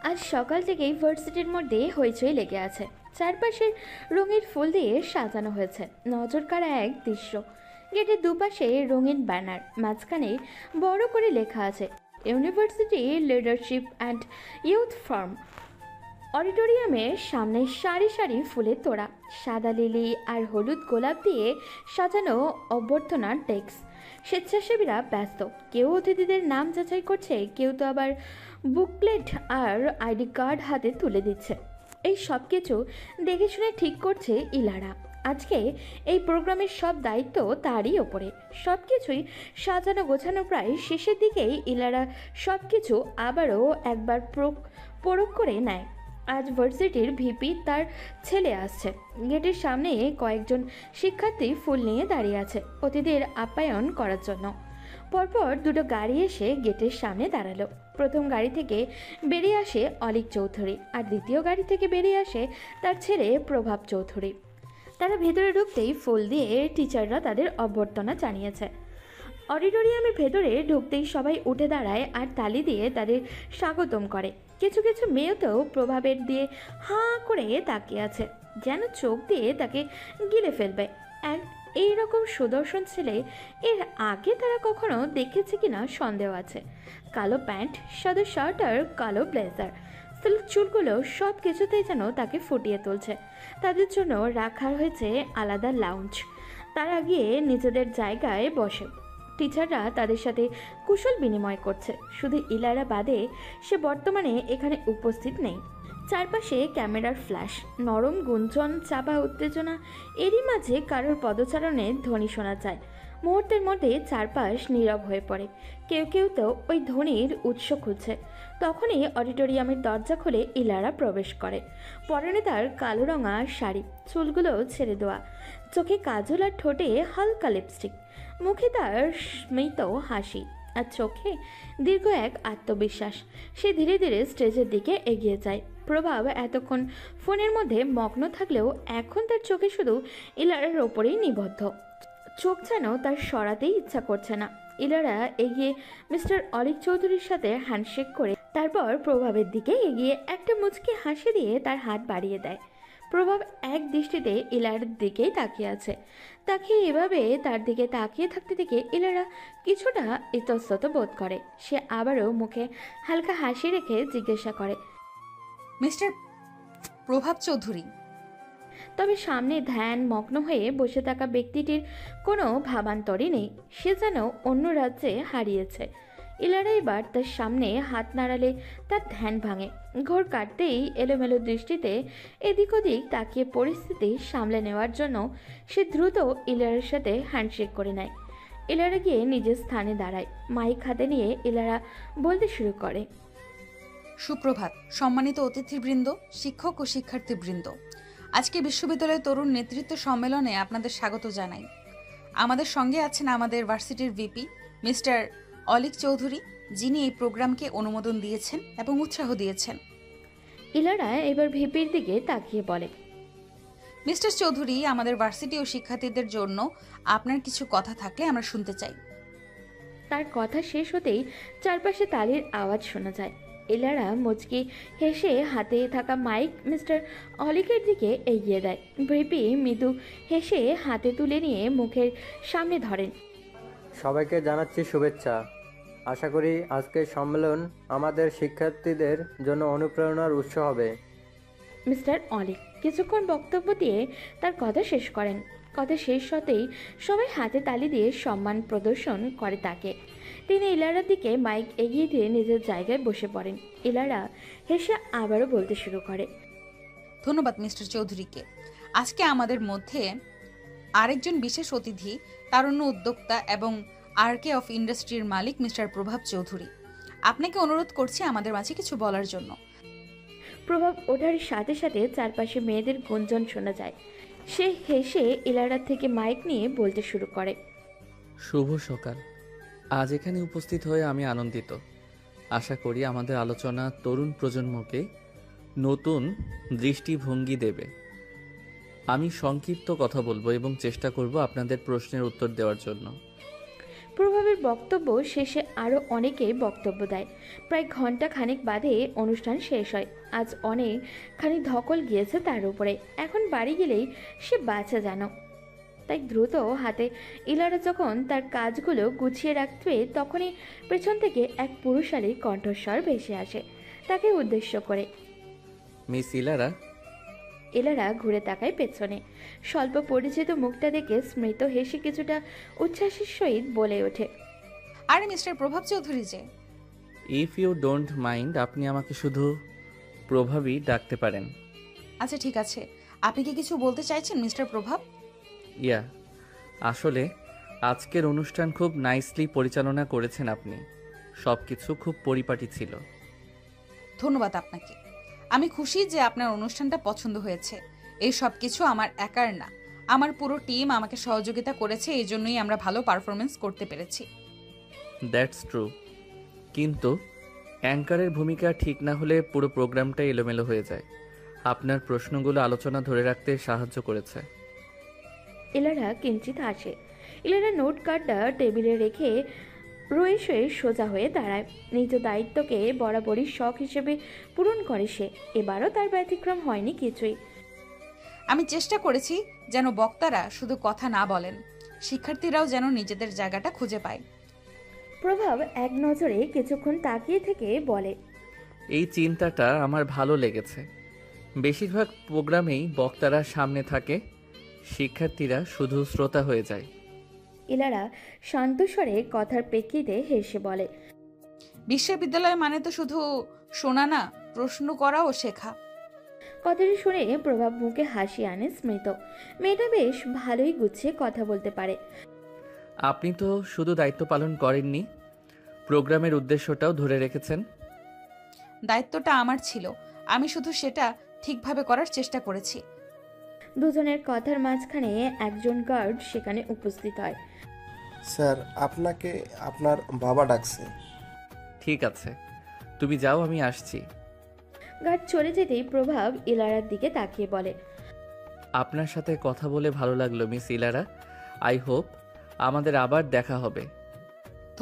আজ সকাল থেকেই ভার্সিটির মধ্যে হইচই লেগে আছে। চারপাশে রঙিন ফুল দিয়ে সাজানো হয়েছে। নজর কাড়া এক দৃশ্য। গেটের দুপাশে রঙিন ব্যানার, মাঝখানে বড় করে লেখা আছে university leadership and youth firm. অডিটোরিয়ামের সামনে সারি সারি ফুলের তোড়া, সাদা লিলি আর হলুদ গোলাপ দিয়ে সাজানো অভ্যর্থনার ডেস্ক। স্বেচ্ছাসেবীরা ব্যস্ত, কেউ অতিথিদের নাম যাচাই করছে, কেউ তো আবার বুকলেট আর আইডি কার্ড হাতে তুলে দিচ্ছে। এই সব কিছু দেখে শুনে ঠিক করছে ইলারা। আজকে এই প্রোগ্রামের সব দায়িত্ব তারই ওপরে। সব কিছুই সাজানো গোছানো প্রায় শেষের দিকেই ইলারা সব কিছু আবারও একবার পরখ করে নেয়। আজ ভার্সিটির ভিপি তার ছেলে আসছে। গেটের সামনে কয়েকজন শিক্ষার্থী ফুল নিয়ে দাঁড়িয়ে আছে অতিথির আপ্যায়ন করার জন্য। পরপর দুটো গাড়ি এসে গেটের সামনে দাঁড়ালো। প্রথম গাড়ি থেকে বেরিয়ে আসে অলিক চৌধুরী, আর দ্বিতীয় গাড়ি থেকে বেরিয়ে আসে তার ছেলে প্রভাব চৌধুরী। তারা ভেতরে ঢুকতেই ফুল দিয়ে টিচাররা তাদের অভ্যর্থনা জানিয়েছে। অডিটোরিয়ামের ভেতরে ঢুকতেই সবাই উঠে দাঁড়ায় আর তালি দিয়ে তাদের স্বাগতম করে। কিছু কিছু মেয়েতেও প্রভাবের দিয়ে হাঁ করে তাকিয়ে আছে, যেন চোখ দিয়ে তাকে গিলে ফেলবে। এক এইরকম সুদর্শন ছেলে এর আগে তারা কখনো দেখেছে কিনা সন্দেহ আছে। কালো প্যান্ট, সাদা শার্ট আর কালো ব্লেজার, সিল্ক চুলগুলো সব কিছুতেই যেন তাকে ফুটিয়ে তুলছে। তাদের জন্য রাখা হয়েছে আলাদা লাউঞ্জ। তারা গিয়ে নিজেদের জায়গায় বসে। টিচাররা তাদের সাথে কুশল বিনিময় করছে। শুধু ইলারা বাদে, সে বর্তমানে এখানে উপস্থিত নেই। চারপাশে ক্যামেরার ফ্ল্যাশ, নরম গুঞ্জন, চাপা উত্তেজনা, এরই মাঝে কারোর পদচারণের ধ্বনি শোনা যায়। মুহূর্তের মধ্যে চারপাশ নীরব হয়ে পড়ে। কেউ কেউ তো ওই ধ্বনির উৎস খুঁজছে। তখনই অডিটোরিয়ামের দরজা খুলে ইলারা প্রবেশ করে। পরনে তার কালো রঙা শাড়ি, চুলগুলো ছেড়ে দেওয়া, চোখে কাজল আর ঠোঁটে হালকা লিপস্টিক। মুখে তার স্মিত হাসি আর চোখে দীর্ঘ এক আত্মবিশ্বাস। সে ধীরে ধীরে স্টেজের দিকে এগিয়ে যায়। প্রভাব এতক্ষণ ফোনের মধ্যে মগ্ন থাকলেও এখন তার চোখে শুধু ইলারার ওপরেই নিবদ্ধ। চোখ যেন তার সরাতেই ইচ্ছা করছে না। ইলারা এগিয়ে মিস্টার অলিক চৌধুরীর সাথে হ্যান্ডশেক করে তারপর প্রভাবের দিকে এগিয়ে একটা মুচকি হাসি দিয়ে তার হাত বাড়িয়ে দেয়। প্রভাব এক দৃষ্টিতে ইলার দিকেই তাকিয়ে আছে। তাকে এভাবে তার দিকে তাকিয়ে থাকতে দেখে ইলারা কিছুটা ইতস্তত বোধ করে। সে আবারও মুখে হালকা হাসি রেখে জিজ্ঞাসা করে, মিস্টার প্রভাব চৌধুরী। তবে সামনে ধ্যান মগ্ন হয়ে বসে থাকা ব্যক্তিটির কোনো ভাবান্তরই নেই। সে যেন অন্য রাজ্যে হারিয়েছে। ইলারা এবার তার সামনে হাত নাড়ালে তার ধ্যান ভাঙে। ঘোর কাটতেই এলোমেলো দৃষ্টিতে এদিক ওদিক তাকিয়ে পরিস্থিতি সামলে নেওয়ার জন্য সে দ্রুত ইলারার সাথে হ্যান্ডশেক করে নেয়। ইলারা গিয়ে নিজের স্থানে দাঁড়ায়। মাইক হাতে নিয়ে ইলারা বলতে শুরু করে, সুপ্রভাত সম্মানিত অতিথিবৃন্দ, শিক্ষক ও শিক্ষার্থীবৃন্দ। আজকে বিশ্ববিদ্যালয়ের তরুণ নেতৃত্ব সম্মেলনে আপনাদের স্বাগত জানাই। আমাদের সঙ্গে আছেন আমাদের ভার্সিটির ভিপি মিস্টার অলিক চৌধুরী, যিনি এই প্রোগ্রামকে অনুমোদন দিয়েছেন এবং উৎসাহ দিয়েছেন। ইলারা এবার ভিপির দিকে তাকিয়ে বলে, মিস্টার চৌধুরী, আমাদের ভার্সিটি ও শিক্ষার্থীদের জন্য আপনার কিছু কথা থাকলে আমরা শুনতে চাই। তার কথা শেষ হতেই চারপাশে তালির আওয়াজ শোনা যায়। এলারা মুচকি হেসে হাতে থাকা মাইক মিস্টার অলিকের দিকে এগিয়ে দেয়। ভিপি মৃদু হেসে হাতে তুলে নিয়ে মুখের সামনে ধরেন। সবাইকে জানাচ্ছি শুভেচ্ছা। আশা করি আজকের সম্মেলন আমাদের শিক্ষার্থীদের জন্য অনুপ্রেরণার উৎস হবে। মিস্টার অলিক কিছুক্ষণ বক্তব্য দিয়ে তার কথা শেষ করেন। কথা শেষ হতেই সবাই হাতে তালি দিয়ে সম্মান প্রদর্শন করে তাকে। তিনি ইলারার দিকে মাইক এগিয়ে দিয়ে নিজের জায়গায় বসে পড়েন। ইলারা হেসে আবারও বলতে শুরু করে, ধন্যবাদ মিস্টার চৌধুরীকে। আজকে আমাদের মধ্যে আরেকজন বিশেষ অতিথি, তারুণ্য উদ্যোক্তা এবং আরকে অফ ইন্ডাস্ট্রির মালিক মিস্টার প্রভাব চৌধুরী। আপনাকে অনুরোধ করছি আমাদের মাঝে কিছু বলার জন্য। প্রভাব ওঠার সাথে সাথে চারপাশে মেয়েদের গুঞ্জন শোনা যায়। সে হেসে ইলারার থেকে মাইক নিয়ে বলতে শুরু করে, শুভ সকাল। আজ এখানে উপস্থিত হয়ে আমি আনন্দিত। আশা করি আমাদের আলোচনা তরুণ প্রজন্মকে নতুন দৃষ্টিভঙ্গি দেবে। আমি সংক্ষিপ্ত কথা বলবো এবং চেষ্টা করব আপনাদের প্রশ্নের উত্তর দেওয়ার জন্য। প্রভাবের বক্তব্য শেষে আরও অনেকে বক্তব্য দেয়। প্রায় ঘন্টা খানেক বাদে অনুষ্ঠান শেষ হয়। আজ অনেকখানি ধকল গিয়েছে তার উপরে। এখন বাড়ি গেলেই সে বাঁচা যেন। তাই দ্রুত হাতে ইলারা যখন তার কাজগুলো গুছিয়ে রাখবে, তখনই পেছন থেকে এক পুরুষালী কণ্ঠস্বর ভেসে আসে তাকে উদ্দেশ্য করে। মিস ইলারা। এলারা ঘুরে তাকায় পেছনে। স্বল্প পরিচিত মুখটা দেখে স্মৃত হেসে কিছুটা উচ্ছ্বাসের সহিত বলে ওঠে, আরে মিস্টার প্রভাব চৌধুরী যে। ইফ ইউ ডোন্ট মাইন্ড, আপনি আমাকে শুধু প্রভাবই ডাকতে পারেন। আচ্ছা ঠিক আছে, আপনি কি কিছু বলতে চাইছেন মিস্টার প্রভাব? ইয়া, আসলে আজকের অনুষ্ঠান খুব নাইসলি পরিচালনা করেছেন আপনি। সব কিছু খুব পরিপাটি ছিল। ধন্যবাদ আপনাকে। আমি খুশি যে আপনার অনুষ্ঠানটা পছন্দ হয়েছে। এই সব কিছু আমার একার না, আমার পুরো টিম আমাকে সহযোগিতা করেছে, এই জন্যই আমরা ভালো পারফরমেন্স করতে পেরেছি। দ্যাটস ট্রু, কিন্তু অ্যাঙ্কারের ভূমিকা ঠিক না হলে পুরো প্রোগ্রামটাই এলোমেলো হয়ে যায়। আপনার প্রশ্নগুলো আলোচনা ধরে রাখতে সাহায্য করেছে। এলারা কিঞ্চিত হাসে। এলারা নোট কার্ডটা টেবিলে রেখে রয়ে সোজা হয়ে দাঁড়ায়। নিজ দায়িত্বকে বরাবরই শখ হিসেবে পূরণ করে সে। এবারও তার ব্যতিক্রম হয়নি কিছুই। আমি চেষ্টা করেছি যেন বক্তারা শুধু কথা না বলেন, শিক্ষার্থীরাও যেন নিজেদের জায়গাটা খুঁজে পায়। প্রভাব এক নজরে কিছুক্ষণ তাকিয়ে থেকে বলে, এই চিন্তাটা আমার ভালো লেগেছে। বেশিরভাগ প্রোগ্রামেই বক্তারা সামনে থাকে, শিক্ষার্থীরা শুধু শ্রোতা হয়ে যায়। এলারা শান্ত স্বরে কথার প্রেক্ষিতে হেসে বলে, বিশ্ববিদ্যালয় মানে তো শুধু শোনা না, প্রশ্ন করা ও শেখা। কথাটি শুনে প্রভাব মুখে হাসি আনে স্মৃত। মেয়েটা বেশ ভালোই গুছিয়ে কথা বলতে পারে। আপনি তো শুধু দায়িত্ব পালন করেননি, প্রোগ্রামের উদ্দেশ্যটাও ধরে রেখেছেন। দায়িত্বটা আমার ছিল, আমি শুধু সেটা ঠিকভাবে করার চেষ্টা করেছি। দুজনের কথার মাঝখানে একজন গার্ড সেখানে উপস্থিত হয়। স্যার, আপনাকে আপনার বাবা ডাকছে। ঠিক আছে, তুমি যাও, আমি আসছি। গার্ড চলে যেতেই প্রভাব ইলারার দিকে তাকিয়ে বলে, আপনার সাথে কথা বলে ভালো লাগলো মিস ইলারা। আই হোপ আমাদের আবার দেখা হবে।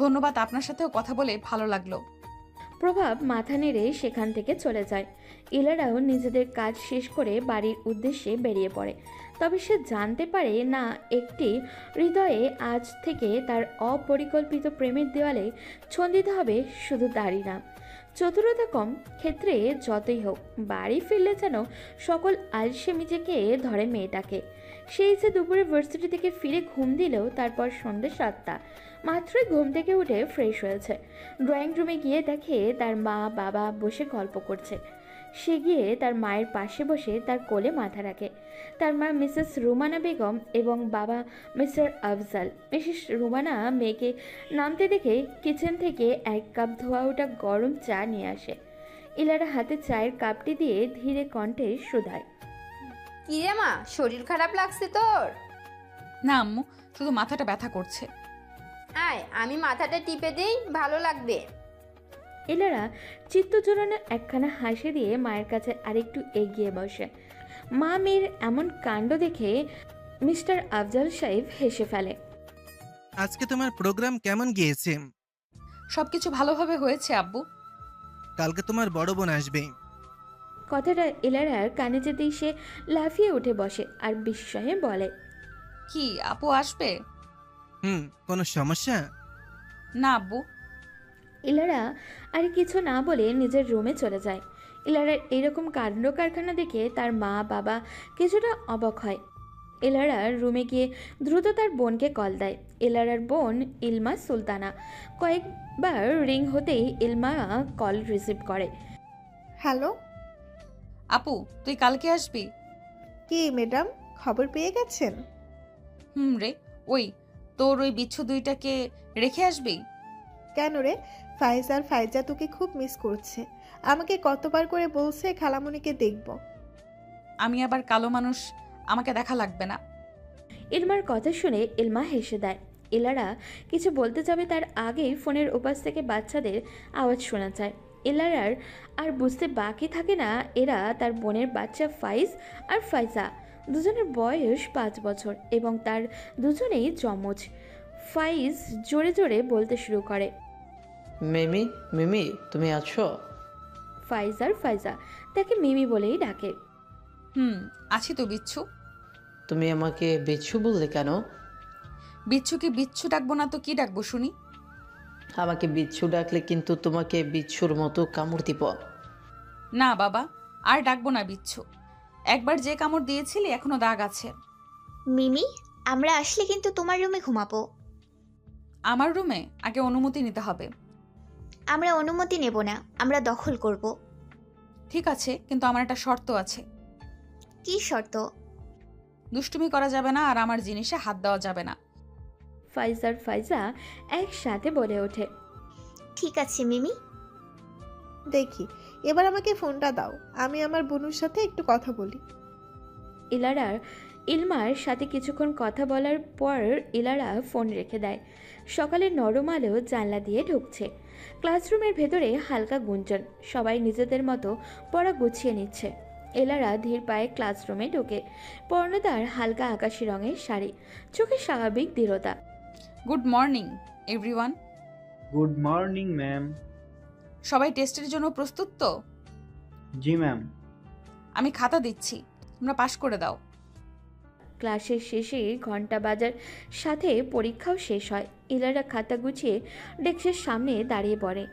ধন্যবাদ, আপনার সাথেও কথা বলে ভালো লাগলো। প্রভাব মাথা নেড়ে সেখান থেকে চলে যায়। ইলারাও নিজেদের কাজ শেষ করে বাড়ির উদ্দেশ্যে বেরিয়ে পড়ে। তবে সে জানতে পারে না, একটি হৃদয়ে আজ থেকে তার অপরিকল্পিত প্রেমের দেওয়ালে ছন্দিত হবে শুধু দাড়ি না, চতুরতা কম ক্ষেত্রে যতই হোক, বাড়ি ফিরলে যেন সকল আলসেমি থেকে ধরে মেয়েটাকে। সেই যে দুপুরে ভার্সিটি থেকে ফিরে ঘুম দিলেও তারপর সন্ধ্যে 7টা, মাত্রই ঘুম থেকে উঠে ফ্রেশ হয়েছে। ড্রয়িং রুমে গিয়ে দেখে তার মা বাবা বসে গল্প করছে। সে গিয়ে তার মায়ের পাশে বসে তার কোলে মাথা রাখে। তার মা মিসেস রুমানা বেগম এবং বাবা মিস্টার আফজাল। মিসেস রুমানা মেয়েকে নামতে দেখে কিচেন থেকে 1 কাপ ধোয়া ওঠা গরম চা নিয়ে আসে। ইলারা হাতে চায়ের কাপটি দিয়ে ধীরে কণ্ঠে শুধায়, কিরে মা, শরীর খারাপ লাগছে তোর? না আম্মু, শুধু মাথাটা ব্যথা করছে। আয়, আমি মাথাটা টিপে দেই, ভালো লাগবে। ইলারা চিত্ত জোড়ানো একখানা হাসি দিয়ে মায়ের কাছে আরেকটু এগিয়ে বসে। মা মেয়ের এমন কাণ্ড দেখে মিস্টার আফজাল সাহেব হেসে ফেলে। আজকে তোমার প্রোগ্রাম কেমন গিয়েছে? সবকিছু ভালোভাবে হয়েছে আব্বু। কালকে তোমার বড় বোন আসবে। কথাটা ইলারার কানে যেতেই সে লাফিয়ে উঠে বসে আর বিস্ময়ে বলে, কি আপু আসবে? কোনো সমস্যা? না আব্বু। ইলারা আর কিছু না বলে নিজের রুমে চলে যায়। ইলারার এরকম কাণ্ড কারখানা দেখে তার মা বাবা কিছুটা অবাক হয়। ইলারার রুমে গিয়ে দ্রুত তার বোনকে কল দেয়। ইলারার বোন ইলমা সুলতানা। কয়েকবার রিং হতেই ইলমা কল রিসিভ করে। হ্যালো। আপু, তুই কালকে আসবি? কি ম্যাডাম, খবর পেয়ে গেছেন? রে, ওই তোর ওই বিচ্ছু দুইটাকে রেখে আসবি? কেন রে? ফাইজ আর ফাইজা তোকে খুব মিস করছে। আমাকে কতবার করে বলছে খালামণিকে দেখব। আমি আবার কালো মানুষ, আমাকে দেখা লাগবে না। ইলমার কথা শুনে ইলমা হেসে দেয়। ইলারা কিছু বলতে যাবে তার আগেই ফোনের উপাস থেকে বাচ্চাদের আওয়াজ শোনা যায়। ইলারার আর বুঝতে বাকি থাকে না, এরা তার বোনের বাচ্চা ফাইজ আর ফাইজা। দুজনের বয়স 5 বছর এবং তার দুজনেই যমজ। ফাইজ জোরে জোরে বলতে শুরু করে। মিমি, মিমি তুমি আছো? ফাইজ আর ফাইজা তাকে মিমি বলেই ডাকে। আছি তো বিচ্ছু। তুমি আমাকে বিচ্ছু বললে কেন? বিচ্ছুকে বিচ্ছু ডাকবো না তো কি ডাকবো শুনি? আমাকে বিচ্ছু ডাকলে কিন্তু তোমাকে বিচ্ছুর মতো কামড় দিব। না বাবা, আর ডাকবো না বিচ্ছু। একবার যে কামড় দিয়েছিলি এখনো দাগ আছে। মিমি, আমরা আসলে কিন্তু তোমার রুমে ঘুমাবো। আমার রুমে আগে অনুমতি নিতে হবে। আমরা অনুমতি নেব না, আমরা দখল করব। ঠিক আছে, কিন্তু আমার একটা শর্ত আছে। কি শর্ত? দুষ্টুমি করা যাবে না আর আমার জিনিসে হাত দেওয়া যাবে না। ফাইজ আর ফাইজা একসাথে বলে ওঠে। ঠিক আছে মিমি। দেখি, এবার আমাকে ফোনটা দাও, আমি আমার বোনুর সাথে একটু কথা বলি। ইলারার ইলমার সাথে কিছুক্ষণ কথা বলার পর ইলারা ফোন রেখে দেয়। সকালে নরম আলো জানলা দিয়ে ঢুকছে। ক্লাসরুমের ভেতরে হালকা গুঞ্জন, সবাই নিজেদের মতো পড়া গুছিয়ে নিচ্ছে। এলারা ধীর পায়ে ক্লাসরুমে ঢোকে। পর্ণতার হালকা আকাশি রঙের শাড়ি, চোখে স্বাভাবিক দৃঢ়তা। Good morning everyone. Good morning ma'am. সবাই টেস্টের জন্য প্রস্তুত তো? জি ম্যাম। আমি খাতা দিচ্ছি, তোমরা পাশ করে দাও। ক্লাসের শেষে ঘন্টা বাজার সাথে পরীক্ষাও শেষ হয়। ইলারা খাতা গুছিয়ে ডেস্কের সামনে দাঁড়িয়ে পড়ে।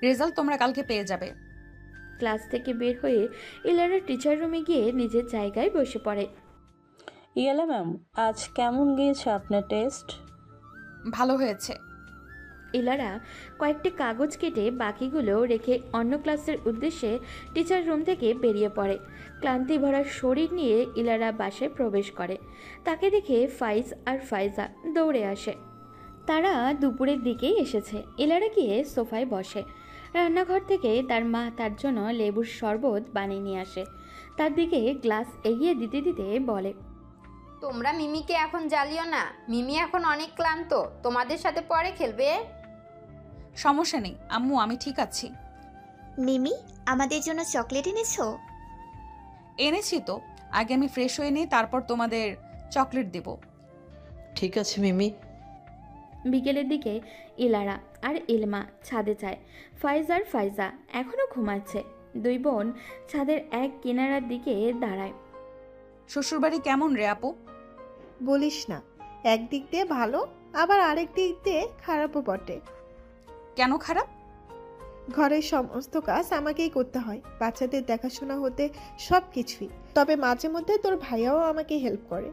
রেজাল্ট তোমরা কালকে পেয়ে যাবে। ক্লাস থেকে বের হয়ে ইলারা টিচার রুমে গিয়ে নিজের জায়গায় বসে পড়ে। ইয়ালা ম্যাম, আজ কেমন গিয়েছে আপনার টেস্ট? ভালো হয়েছে। ইলারা কয়েকটি কাগজ কেটে বাকিগুলো রেখে অন্য ক্লাসের উদ্দেশ্যে টিচার রুম থেকে বেরিয়ে পড়ে। ক্লান্তি ভরা শরীর নিয়ে ইলারা বাসায় প্রবেশ করে। তাকে দেখে ফাইজ আর ফাইজা দৌড়ে আসে। তারা দুপুরের দিকেই এসেছে। ইলারা গিয়ে সোফায় বসে। রান্নাঘর থেকে তার মা তার জন্য লেবুর শরবত বানিয়ে নিয়ে আসে। তার দিকে গ্লাস এগিয়ে দিতে দিতে বলে, তোমরা মিমিকে এখন জ্বালিও না, মিমি এখন অনেক ক্লান্ত, তোমাদের সাথে পরে খেলবে। সমস্যা নেই আম্মু, আমি ঠিক আছি। মিমি, আমাদের জন্য চকলেট এনেছো? এনেছি তো, আগে আমি ফ্রেশ হয়ে নিই, তারপর তোমাদের চকলেট দেব। ঠিক আছে মিমি। বিকেলের দিকে ইলারা আর ইলমা ছাদে যায়। ফাইজ আর ফাইজা এখনও ঘুমাচ্ছে। দুই বোন ছাদের এক কিনারার দিকে দাঁড়ায়। শ্বশুরবাড়ি কেমন রে আপু? বলিস না, একদিক দিয়ে ভালো, আবার আরেক দিক দিয়ে খারাপও বটে। কেন খারাপ? ঘরের সমস্ত কাজ আমাকেই করতে হয়, বাচ্চাদের দেখাশোনা হতে সব কিছুই। তবে মাঝে মধ্যে তোর ভাইয়াও আমাকে হেল্প করে।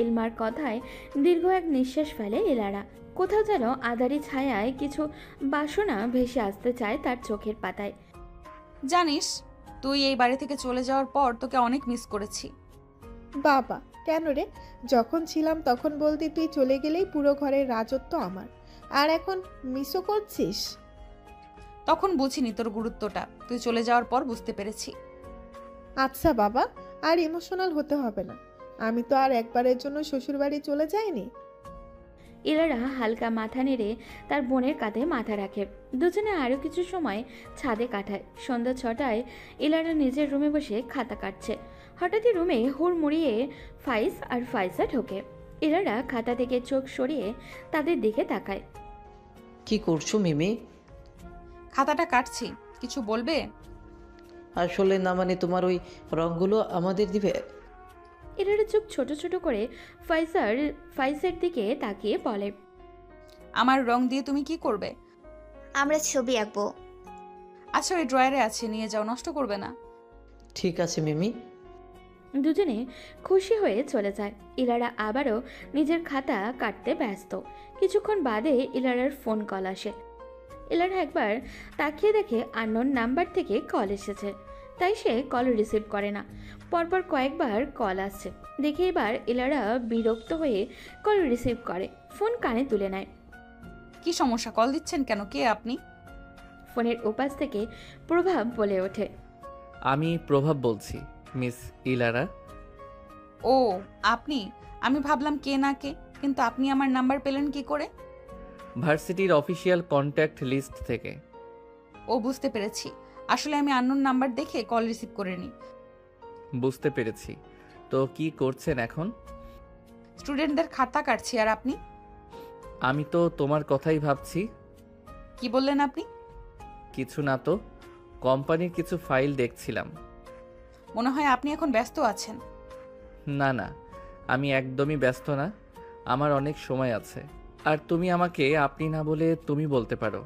ইলমার কথায় দীর্ঘ এক নিঃশ্বাস ফেলে ইলারা। কোথাও যেন আধারি ছায়ায় কিছু বাসনা ভেসে আসতে চায় তার চোখের পাতায়। জানিস, তুই এই বাড়ি থেকে চলে যাওয়ার পর তোকে অনেক মিস করেছি। বাবা, কেন রে? যখন ছিলাম তখন বলতি তুই চলে গেলেই পুরো ঘরের রাজত্ব আমার, আর এখন মিসও করছিস? তখন বুঝিনি তোর গুরুত্বটা, তুই চলে যাওয়ার পর বুঝতে পেরেছি। আচ্ছা বাবা, আর ইমোশনাল হতে হবে না। আমি তো আর একবারের জন্য শ্বশুরবাড়ি চলে যাইনি। ইলারা হালকা মাথা নেড়ে তার বোনের কাঁধে মাথা রাখে। দুজনে আরও কিছু সময় ছাদে কাটায়। সন্ধ্যা 6টায় ইলারা নিজের রুমে বসে খাতা কাটছে। হঠাৎই রুমে হুড়মুড়িয়ে ফাইজ আর ফাইজা ঢোকে। ইলারা খাতা থেকে চোখ সরিয়ে তাদের দিকে তাকায়। কি করছো মিমি? খাতাটা কাটছি, কিছু বলবে? আসলে না, মানে তোমার ওই রঙগুলো আমাদের দিবে? ইলারা চোখ ছোট ছোট করে ফাইজের দিকে তাকিয়ে বলে, আমার রং দিয়ে তুমি কি করবে? আমরা ছবি আঁকবো। আচ্ছা, ওই ড্রয়ারে আছে, নিয়ে যাও, নষ্ট করবে না। ঠিক আছে মিমি। দুজনে খুশি হয়ে চলে যায়। ইলারা আবারও নিজের খাতা কাটতে ব্যস্ত। কিছুক্ষণ বাদে ইলারার ফোন কল আসে। ইলারা একবার তাকিয়ে দেখে আননোন নাম্বার থেকে কল এসেছে, তাই সে কল রিসিভ করে না। পরপর কয়েকবার কল আসছে দেখে এবার ইলারা বিরক্ত হয়ে কল রিসিভ করে, ফোন কানে তুলে নেয়। কি সমস্যা, কল দিচ্ছেন কেন? কে আপনি? ফোনের ওপাশ থেকে প্রভাব বলে ওঠে, আমি প্রভাব বলছি, মিস ইলারা। ও আপনি? আমি ভাবলাম কে না কে, কিন্তু আপনি আমার নাম্বার পেলেন কি করে? ভার্সিটির অফিসিয়াল কন্ট্যাক্ট লিস্ট থেকে। ও বুঝতে পেরেছি, আসলে আমি আননোন নাম্বার দেখে কল রিসিভ করিনি। বুঝতে পেরেছি। তো কি করছেন এখন? স্টুডেন্টদের খাতা কাটছি, আর আপনি? আমি তো তোমার কথাই ভাবছি। কি বললেন আপনি? কিছু না তো, কোম্পানির কিছু ফাইল দেখছিলাম। মনে হয় আপনি এখন ব্যস্ত আছেন। না না, আমি একদমই ব্যস্ত না, আমার অনেক সময় আছে। আর তুমি আমাকে আপনি না বলে তুমি বলতে পারো।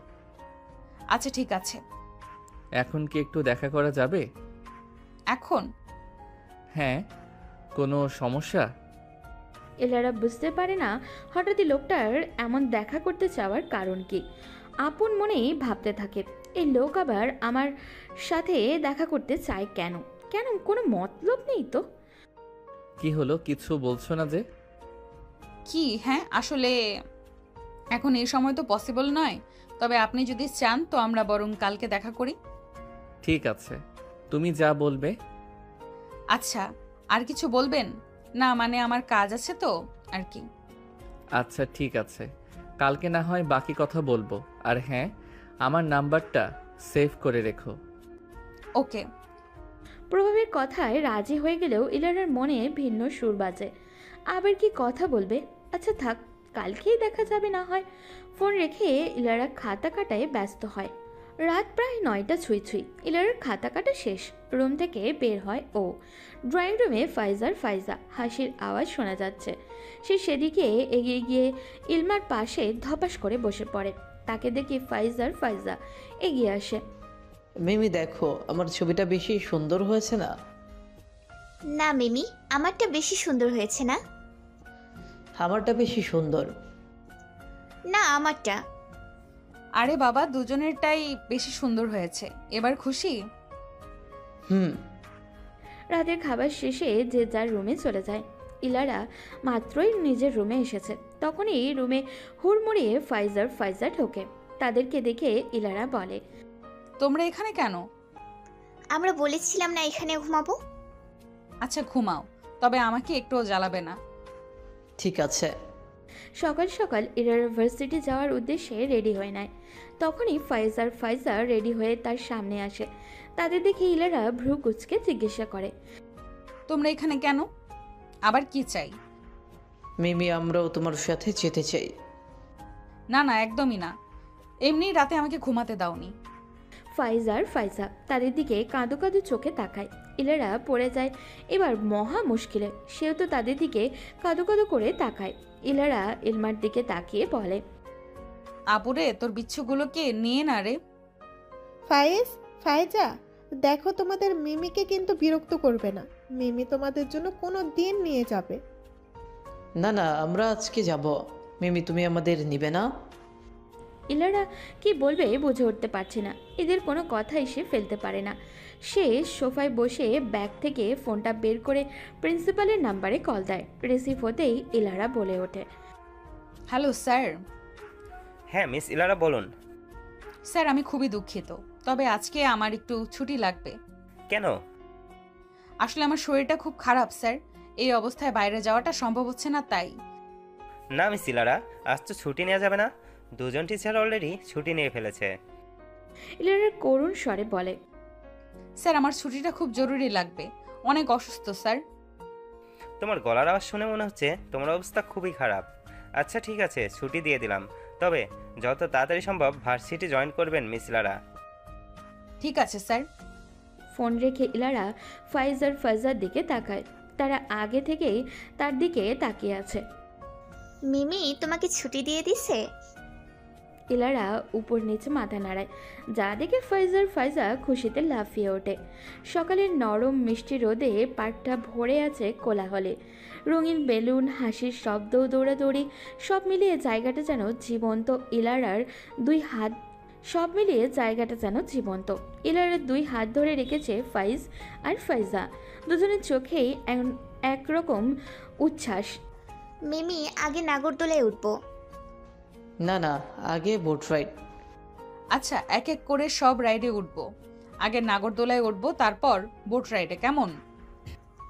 আচ্ছা ঠিক আছে। এখন কি একটু দেখা করা যাবে? এখন? হ্যাঁ। কোনো সমস্যা? ইলারা বুঝতে পারে না হঠাৎই লোকটার এমন দেখা করতে চাওয়ার কারণ কি। আপন মনেই ভাবতে থাকে, এই লোক আবার আমার সাথে দেখা করতে চায় কেন? কেন, কোনো মতলব নেই তো। কি হলো, কিছু বলছো না যে? কি? হ্যাঁ, আসলে এখন এই সময় তো পসিবল নয়, তবে আপনি যদি চান তো আমরা বরং কালকে দেখা করি। ঠিক আছে, তুমি যা বলবে। আচ্ছা, আর কিছু বলবেন? না মানে আমার কাজ আছে তো আর কি। আচ্ছা ঠিক আছে, কালকে না হয় বাকি কথা বলবো। আর হ্যাঁ, আমার নাম্বারটা সেভ করে রেখো। ওকে। প্রভাবের কথায় রাজি হয়ে গেলেও ইলারার মনে ভিন্ন সুর বাজে। আবার কি কথা বলবে? আচ্ছা থাক, কালকেই দেখা যাবে না হয়। ফোন রেখে ইলারা খাতা কাটায় ব্যস্ত হয়। রাত প্রায় 9টা ছুঁই ছুঁই। ইলারার খাতা কাটা শেষ। রুম থেকে বের হয় ও। ড্রয়িং রুমে ফাইজা হাসির আওয়াজ শোনা যাচ্ছে। সে সেদিকে এগিয়ে গিয়ে ইলমার পাশে ধপাস করে বসে পড়ে। তাকে দেখে ফাইজা এগিয়ে আসে। মিমি দেখো, আমার ছবিটা বেশি সুন্দর হয়েছে না? না মিমি, আমারটা বেশি সুন্দর হয়েছে না? আমারটা বেশি সুন্দর। না আমারটা। আরে বাবা, দুজনেরটাই বেশি সুন্দর হয়েছে। এবার খুশি? হুম। রাতের খাবার শেষে যে যার রুমে চলে যায়। ইলারা মাত্রই নিজের রুমে এসেছে, তখনই রুমে হুড়মুড়িয়ে ফাইজা ঢোকে। তাদেরকে দেখে ইলারা বলে, তোমরা এখানে কেন? আমরা বলেছিলাম না এখানে ঘুমাবো। আচ্ছা ঘুমাও, তবে আমাকে একটুও জ্বালাবে না। ঠিক আছে। সকাল সকাল ইলারা ভার্সিটি যাওয়ার উদ্দেশ্যে রেডি হয়ে নেয়। তখনই ফাইজা রেডি হয়ে তার সামনে আসে। তাদের দেখে ইলারা ভ্রু কুচকে জিজ্ঞাসা করে, তোমরা এখানে কেন? আবার কি চাই? মিমি, আমরাও তোমার সাথে যেতে চাই। না না, একদমই না। এমনি রাতে আমাকে ঘুমাতে দাওনি। ফাইজা তাদের দিকে কাঁদো কাঁদো চোখে তাকায়। ইলারা পড়ে যায় এবার মহা মুশকিলে। সেও তো তাদের দিকে কাঁদো কাঁদো করে তাকায়। ইলারা ইলমার দিকে তাকিয়ে বলে, আপুরে, তোর বিচ্ছুগুলোকে নিয়ে না রে। ফাইজা দেখো, তোমাদের মিমিকে কিন্তু বিরক্ত করবে না। মিমি তোমাদের জন্য কোনো দিন নিয়ে যাবে। না না, আমরা আজকে যাব। মিমি, তুমি আমাদের নিবে না? ইলারা কি বলবে বুঝে উঠতে পারছে না। এদের কোনো কথাই সে ফেলতে পারে না। সে সোফায় বসে ব্যাগ থেকে ফোনটা বের করে প্রিন্সিপালের নাম্বারে কল দেয়। রিসিভ হতেই ইলারা বলে ওঠে, হ্যালো স্যার। হ্যাঁ মিস ইলারা, বলুন। স্যার আমি খুবই দুঃখিত, তবে আজকে আমার একটু ছুটি লাগবে। কেন? আসলে আমার শরীরটা খুব খারাপ স্যার। এই অবস্থায় বাইরে যাওয়াটা সম্ভব হচ্ছে না, তাই। না মিস ইলারা, আজ তো ছুটি নেওয়া যাবে না। দুজন টিচার অলরেডি ছুটি নিয়ে ফেলেছে। ইলারা করুণ স্বরে বলে, স্যার আমার ছুটিটা খুব জরুরি লাগবে, অনেক অসুস্থ স্যার। তোমার গলার আওয়াজ শুনে মনে হচ্ছে তোমার অবস্থা খুবই খারাপ। আচ্ছা ঠিক আছে, ছুটি দিয়ে দিলাম। তবে যত তাড়াতাড়ি সম্ভব ভার্সিটি জয়েন করবেন মিস ইলারা। ঠিক আছে স্যার। ফোন রেখে ইলারা ফাইজার দিকে তাকায়। তারা আগে থেকেই তার দিকে তাকিয়ে আছে। মিমি তোমাকে ছুটি দিয়ে দিছে? ইলারা উপর নিচে মাথা নাড়ায়, যা দেখে ফাইজা খুশিতে লাফিয়ে ওঠে। সকালের নরম মিষ্টি রোদে পার্কটা ভরে আছে কোলাহলে। রঙিন বেলুন, হাসির শব্দ, দৌড়াদৌড়ি, সব মিলিয়ে জায়গাটা যেন জীবন্ত। ইলারার দুই হাত ধরে রেখেছে ফাইজ আর ফাইজা। দুজনের চোখেই একরকম উচ্ছ্বাস। মিমি, আগে নাগরদোলায় উঠবো। না না, আগে বোট রাইড। আচ্ছা, এক এক করে সব রাইডে উঠবো। আগে নাগরদোলায় উঠবো, তারপর বোট রাইডে, কেমন?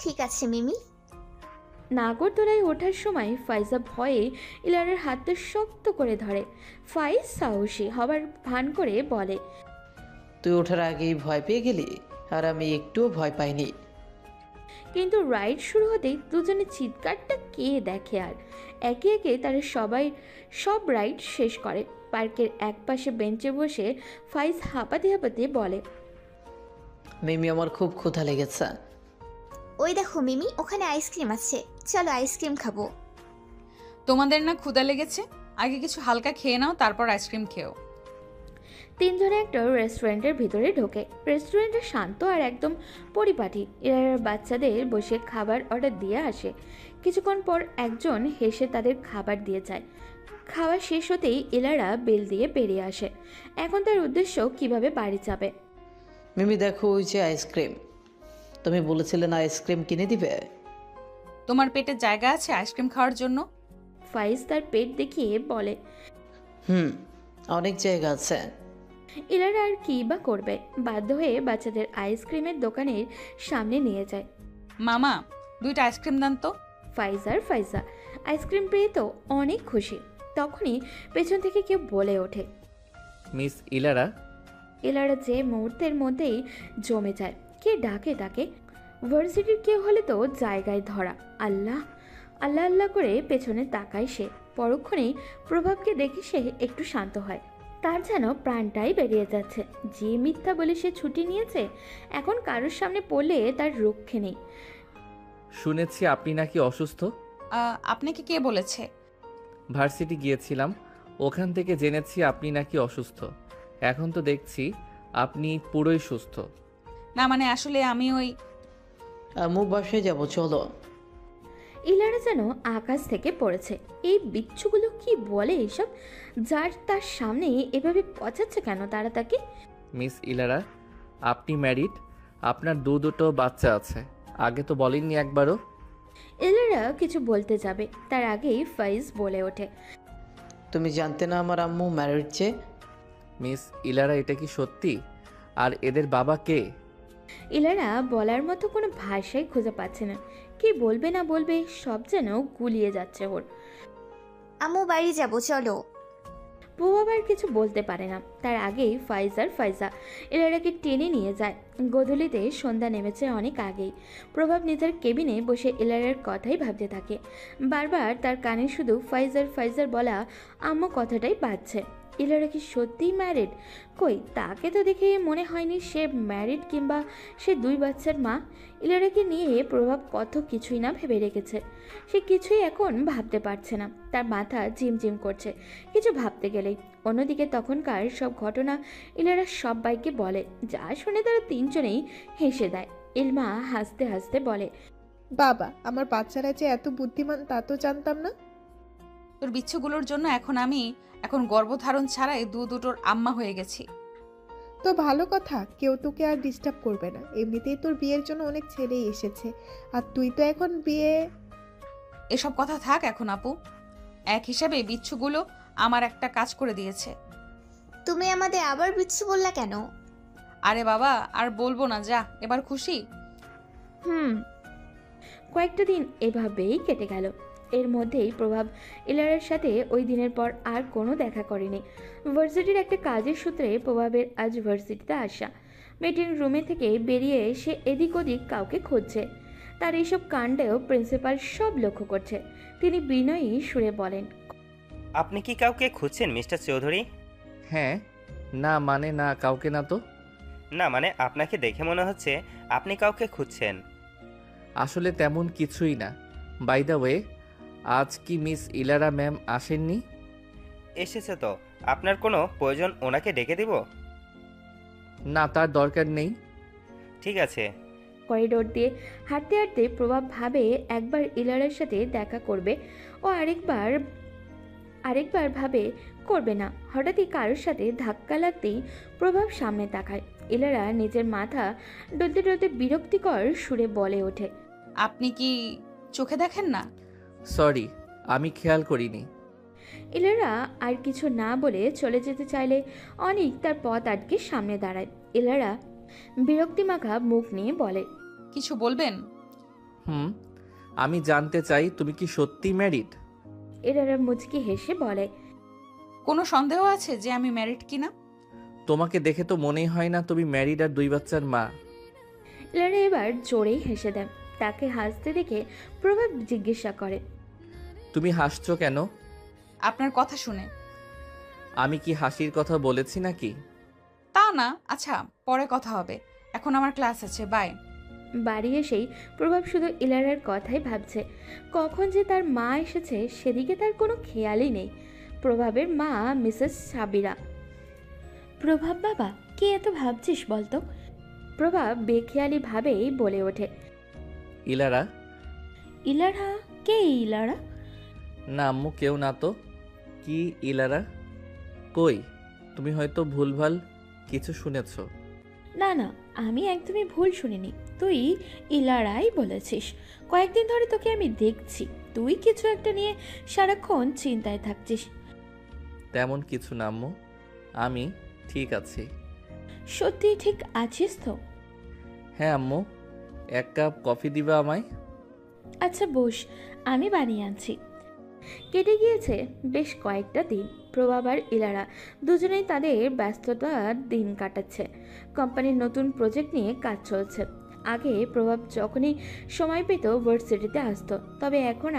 ঠিক আছে মিমি। নাগরদোলায় ওঠার সময় ফাইজা ভয়ে ইলারার হাতটা শক্ত করে ধরে। ফাইজ সাহসী হবার ভান করে বলে, তুই ওঠার আগেই ভয় পেয়ে গেলি, আর আমি একটুও ভয় পাইনি। কিন্তু রাইড শুরু হতেই দুজনের চিৎকারটা কে দেখে আর। একে একে তারা সব রাইড শেষ করে। পার্কের একপাশে বেঞ্চে বসে ফাইজ হাঁপাতে হাঁপাতে বলে, মিমি আমার খুব ক্ষুধা লেগেছে। ওই দেখো মিমি, ওখানে আইসক্রিম আছে, চলো আইসক্রিম খাবো। তোমাদের না ক্ষুধা লেগেছে? আগে কিছু হালকা খেয়ে নাও, তারপর আইসক্রিম খেও। তিনজনে একটা রেস্টুরেন্টের ভিতরে ঢোকে। রেস্টুরেন্টটা শান্ত আর একদম পরিপাটি। এরা বাচ্চাদের বসে খাবার অর্ডার দিয়ে আসে। কিছুক্ষণ পর একজন হেসে তাদের খাবার দিয়ে যায়। খাওয়া শেষ হতেই এলারা বিল দিয়ে বেরিয়ে আসে। এখন তার উদ্দেশ্য কিভাবে বাড়ি যাবে। মিমি দেখো ওই যে আইসক্রিম, তুমি বলেছিলে না আইসক্রিম কিনে দিবে? তোমার পেটে জায়গা আছে আইসক্রিম খাওয়ার জন্য? ফাইজ তার পেট দেখিয়ে বলে, অনেক জায়গা আছে। এলারা আর কি বা করবে, বাধ্য হয়ে বাচ্চাদের আইসক্রিমের দোকানের সামনে নিয়ে যায়। মামা, 2টা আইসক্রিম দেন তো। ফাইজা আইসক্রিম পেয়ে তো অনেক খুশি। তখনই পেছন থেকে কেউ বলে ওঠে, মিস ইলারা। এলারা যে মুহূর্তের মধ্যেই জমে যায়। কে ডাকে তাকে? ভার্সিটির কেউ হলে তো জায়গায় ধরা। আল্লাহ আল্লাহ আল্লাহ করে পেছনে তাকায় সে। পরক্ষণেই প্রভাবকে দেখে সে একটু শান্ত হয়। তার যেন প্রাণটাই বেরিয়ে যাচ্ছে। যে মিথ্যা বলে সে ছুটি নিয়েছে, এখন কারোর সামনে পড়লে তার রক্ষে নেই। শুনেছি আপনি নাকি অসুস্থ। আপনাকে কে বলেছে? ভার্সিটি গিয়েছিলাম, ওখান থেকে জেনেছি আপনি নাকি অসুস্থ। এখন তো দেখছি আপনি পুরোই সুস্থ। না মানে আসলে আমি ওই আম্মু বাসায় যাবো, চলো। ইলারা যেন আকাশ থেকে পড়েছে। এই বিচ্ছুগুলো কি বলে এসব? যার তার সামনে এভাবে পচাচ্ছে কেন তারা তাকে? মিস ইলারা, আপনি ম্যারিড, আপনার দুটো বাচ্চা আছে, আগে তো বলেননি একবারও। ইলারা কিছু বলতে যাবে, তার আগেই ফাইজ বলে ওঠে, তুমি জানতে না আমার আম্মু ম্যারিড যে? মিস ইলারা, এটা কি সত্যি? আর এদের বাবা কে? ইলারা বলার মতো কোনো ভাষাই খুঁজে পাচ্ছে না। কি বলবে না বলবে সব যেন গুলিয়ে যাচ্ছে ওর। আম্মু বাড়ি যাবো, চলো। বউ আবার কিছু বলতে পারে না, তার আগেই ফাইজা এলারাকে টেনে নিয়ে যায়। গোধূলিতে সন্ধ্যা নেমেছে অনেক আগেই। প্রভাব নিজের কেবিনে বসে এলারার কথাই ভাবতে থাকে। বারবার তার কানে শুধু ফাইজার বলা আম্মু কথাটাই বাজছে। ইলারা কি সত্যিই ম্যারিড? কই, তাকে তো দেখে মনে হয়নি সে ম্যারিড কিংবা সে 2 বাচ্চার মা। ইলারাকে নিয়ে প্রভাব কত কিছুই না ভেবে রেখেছে। সে কিছুই এখন ভাবতে পারছে না, তার মাথা ঝিমঝিম করছে কিছু ভাবতে গেলেই। অন্যদিকে তখনকার সব ঘটনা ইলারা সবাইকে বলে, যা শুনে তারা তিনজনেই হেসে দেয়। ইলমা হাসতে হাসতে বলে, বাবা, আমার বাচ্চারা যে এত বুদ্ধিমান তা তো জানতাম না। তোর বিচ্ছুগুলোর জন্য এখন গর্ভধারণ ছাড়াই দুটোর আম্মা হয়ে গেছি। তো ভালো কথা, কেউ তোকে আর ডিস্টার্ব করবে না। এমনিতেই তোর বিয়ের জন্য অনেক ছেলেই এসেছে, আর তুই তো এখন বিয়ে। এসব কথা থাক এখন আপু। এক হিসাবে বিচ্ছুগুলো আমার একটা কাজ করে দিয়েছে। তুমি আমাদের আবার বিচ্ছু বললা কেন? আরে বাবা, আর বলবো না, যা এবার খুশি? কয়েকটা দিন এভাবেই কেটে গেল। এর মধ্যেই প্রভাব ইলারার সাথে ওই দিনের পর আর কোনো দেখা করেনি। ভার্সিটির একটা কাজের সূত্রে প্রভাবের আজ ভার্সিটিতে আসা। মিটিং রুমে থেকে বেরিয়ে সে এদিক ওদিক কাউকে খুঁজছে। তার এইসব কাণ্ডেও প্রিন্সিপাল সব লক্ষ্য করছে। তিনি বিনয়ী সুরে বলেন, আপনি কি কাউকে খুঁজছেন মিস্টার চৌধুরী? হ্যাঁ। না মানে না, কাউকে না তো। না মানে আপনাকে দেখে মনে হচ্ছে আপনি কাউকে খুঁজছেন। আসলে তেমন কিছুই না। বাই দ্য ওয়ে, আজ কি মিস ইলারা ম্যাম আসেননি? এসেছে তো। আপনার কোনো প্রয়োজন ওনাকে ডেকে দিব? না, তার দরকার নেই। ঠিক আছে। করিডোর দিয়ে হাঁটতে হাঁটতে প্রভাব ভাবে একবার ইলারার সাথে দেখা করবে ও আরেকবার ভাবে করবে না। হঠাৎই কারোর সাথে ধাক্কা লাগতেই প্রভাব সামনে তাকায়। ইলারা নিজের মাথা ডলতে বিরক্তিকর সুরে বলে ওঠে, আপনি কি চোখে দেখেন না? সরি, আমি খেয়াল করিনি। ইলারা আর কিছু না বলে চলে যেতে চাইলে অনিক তার পথ আটকে সামনে দাঁড়ায়। ইলারা বিরক্তিমাখা মুখ নিয়ে বলে, কিছু বলবেন? আমি জানতে চাই তুমি কি সত্যি ম্যারিড? ইলারা মুচকি হেসে বলে, কোনো সন্দেহ আছে যে আমি ম্যারিড কিনা? তোমাকে দেখে তো মনেই হয় না তুমি ম্যারিড আর 2 বাচ্চার মা। ইলারা এবার জোরেই হেসে দেয়। তাকে হাসতে দেখে প্রভাব জিজ্ঞাসা করে, তুমি হাসছো কেন? আপনার কথা শুনে। আমি কি হাসির কথা বলেছি নাকি? তা না, আচ্ছা পরে কথা হবে, এখন আমার ক্লাস আছে, বাই। বাড়ি এসেই প্রভাব শুধু ইলারার কথাই ভাবছে। কখন যে তার মা এসেছে সেদিকে তার কোনো খেয়ালই নেই। প্রভাবের মা মিসেস সাবিরা। প্রভাব বাবা, কে এত ভাবছিস বলতো? প্রভাব বেখেয়ালি ভাবেই বলে ওঠে, ইলারা। ইলারা? কে ইলারা? না আম্মু, কেউ না তো। কি ইলারা? কই, তুমি হয়তো ভুলভাল কিছু শুনেছ। না না, আমি একদমই ভুল শুনিনি। তুই ইলারাই বলেছিস। কয়েকদিন ধরে তোকে আমি দেখছি, তুই কিছু একটা নিয়ে সারাক্ষণ চিন্তায় থাকছিস। তেমন কিছু না আম্মু, আমি ঠিক আছি। সত্যি ঠিক আছিস তো? হ্যাঁ আম্মু, এক কাপ কফি দিবা আমায়? আচ্ছা বস, আমি বানিয়ে আনছি। কেটে গিয়েছে বেশ কয়েকটা দিন। প্রভাব আর ইলারা দুজনেই তাদের ব্যস্ততার দিন কাটাচ্ছে। কোম্পানির নতুন প্রজেক্ট নিয়ে কাজ চলছে। আগে প্রভাব যখনই সময় পেত ভার্সিটিতে আসতো, তবে এখন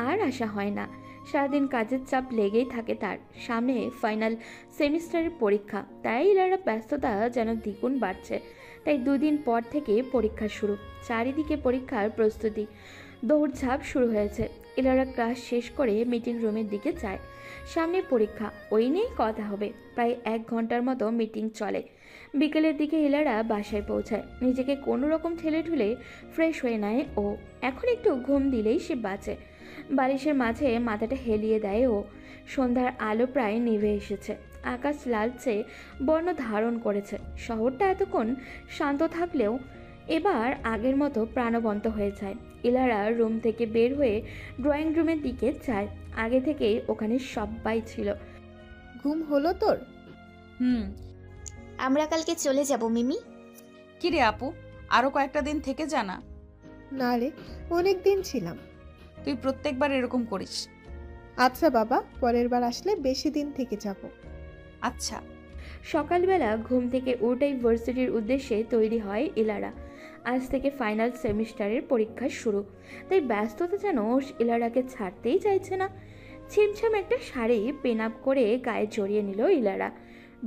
আর আসা হয় না। সারাদিন কাজের চাপ লেগেই থাকে তার। সামনে ফাইনাল সেমিস্টারের পরীক্ষা, তাই ইলারা ব্যস্ততা যেন দ্বিগুণ বাড়ছে। তাই দুদিন পর থেকে পরীক্ষা শুরু। চারিদিকে পরীক্ষার প্রস্তুতি, দৌড়ঝাঁপ শুরু হয়েছে। ইলারা ক্লাস শেষ করে মিটিং রুমের দিকে যায়। সামনে পরীক্ষা, ওই নিয়েই কথা হবে। প্রায় 1 ঘন্টার মতো মিটিং চলে। বিকেলের দিকে ইলারা বাসায় পৌঁছায়। নিজেকে কোনো রকম ঠেলে ঠুলে ফ্রেশ হয়ে নেয় ও। এখন একটু ঘুম দিলেই সে বাঁচে। বালিশের মাঝে মাথাটা হেলিয়ে দেয় ও। সন্ধ্যার আলো প্রায় নিভে এসেছে। আকাশ লালচে বর্ণ ধারণ করেছে। শহরটা এতক্ষণ শান্ত থাকলেও এবার আগের মতো প্রাণবন্ত হয়ে যায়। ইলারা রুম থেকে বের হয়ে ড্রয়িং রুমের দিকে যায়। আগে থেকেই ওখানে সবাই ছিল। ঘুম হলো তোর? আমরা কালকে চলে যাব মিমি। কি রে আপু, আরো কয়েকটা দিন থেকে জানা। না রে, অনেক দিন ছিলাম। তুই প্রত্যেকবার এরকম করিস। আচ্ছা বাবা, পরের বার আসলে বেশি দিন থেকে যাব। আচ্ছা। সকালবেলা ঘুম থেকে উঠেই ভার্সিটির উদ্দেশ্যে তৈরি হয় ইলারা। আজ থেকে ফাইনাল সেমিস্টারের পরীক্ষা শুরু, তাই ব্যস্ততা যেন ইলারাকে ছাড়তেই চাইছে না। ছিমছাম একটা শাড়ি পেন আপ করে গায়ে জড়িয়ে নিল ইলারা।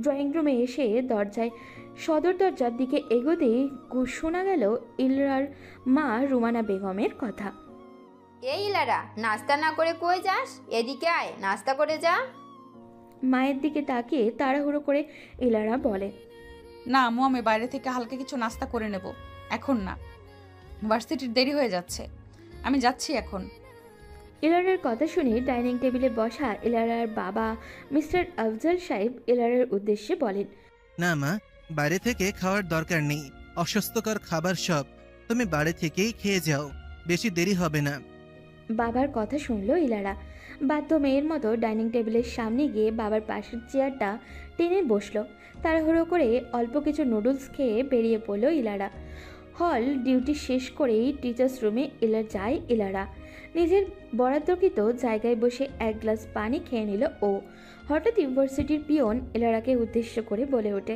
ড্রয়িং রুমে এসে সদর দরজার দিকে এগোতেই শোনা গেল ইলারার মা রুমানা বেগমের কথা। এই ইলারা, নাস্তা না করে কই যাস? এদিকে আয়, নাস্তা করে যা। মায়ের দিকে তাকিয়ে তাড়াহুড়ো করে ইলারা বলে, না আম্মু, আমি বাইরে থেকে হালকা কিছু নাস্তা করে নেব, এখন না, ভার্সিটির দেরি হয়ে যাচ্ছে, আমি যাচ্ছি এখন। ইলারার কথা শুনে ডাইনিং টেবিলে বসা ইলারার বাবা মিস্টার আফজল সাহেব ইলারার উদ্দেশ্যে বলেন, না মা, বাইরে থেকে খাওয়ার দরকার নেই, অস্বাস্থ্যকর খাবার সব, তুমি বাড়ি থেকেই খেয়ে যাও, বেশি দেরি হবে না। বাবার কথা শুনলো ইলারা। বাধ্য মেয়ের মতো ডাইনিং টেবিলের সামনে গিয়ে বাবার পাশের চেয়ারটা টেনে বসলো। তাড়াহুড়ো করে অল্প কিছু নুডলস খেয়ে বেরিয়ে পড়লো ইলারা। হল ডিউটি শেষ করেই টিচার্স রুমে যায় ইলারা। নিজের বরাদ্দকৃত জায়গায় বসে 1 গ্লাস পানি খেয়ে নিল ও। হঠাৎ ইউনিভার্সিটির পিয়ন ইলারাকে উদ্দেশ্য করে বলে ওঠে,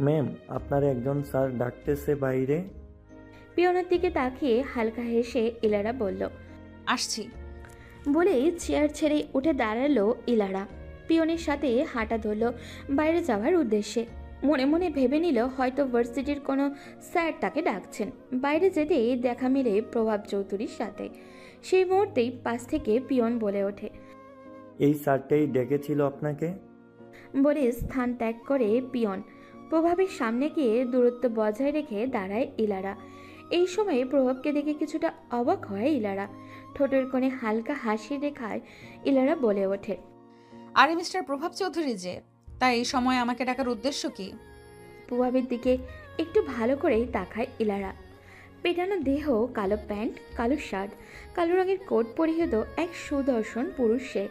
ম্যাম, আপনার একজন স্যার ডাকতেছে বাইরে। পিয়নের দিকে তাকিয়ে হালকা হেসে ইলারা বলল, আসছি। বলেই চেয়ার ছেড়ে উঠে দাঁড়ালো ইলারা। পিয়নের সাথে হাঁটা ধরল বাইরে যাওয়ার উদ্দেশ্যে। মনে মনে ভেবে নিল হয়তো ভার্সিটির কোনো স্যার তাকে ডাকছেন। বাইরে যেতেই দেখা মিলে প্রভাব চৌধুরীর সাথে। সেই মুহূর্তেই পাশ থেকে পিয়ন বলে ওঠে, এই স্যারটাই ডেকেছিল আপনাকে। বলে স্থান ত্যাগ করে পিয়ন প্রভাবের সামনে গিয়ে দূরত্ব বজায় রেখে দাঁড়ায় ইলারা। এই সময়ে প্রভাবকে দেখে কিছুটা অবাক হয় ইলারা। ঠোঁটের কোণে হালকা হাসি রেখায় ইলারা বলে ওঠে, আরে মিস্টার প্রভাব চৌধুরী যে, তাই এই সময় আমাকে ডাকার উদ্দেশ্য কি? প্রভাবের দিকে একটু ভালো করেই তাকায় ইলারা। পেটানো দেহ, কালো প্যান্ট, কালো শার্ট, কালো রঙের কোট পরিহিত এক সুদর্শন পুরুষ সে।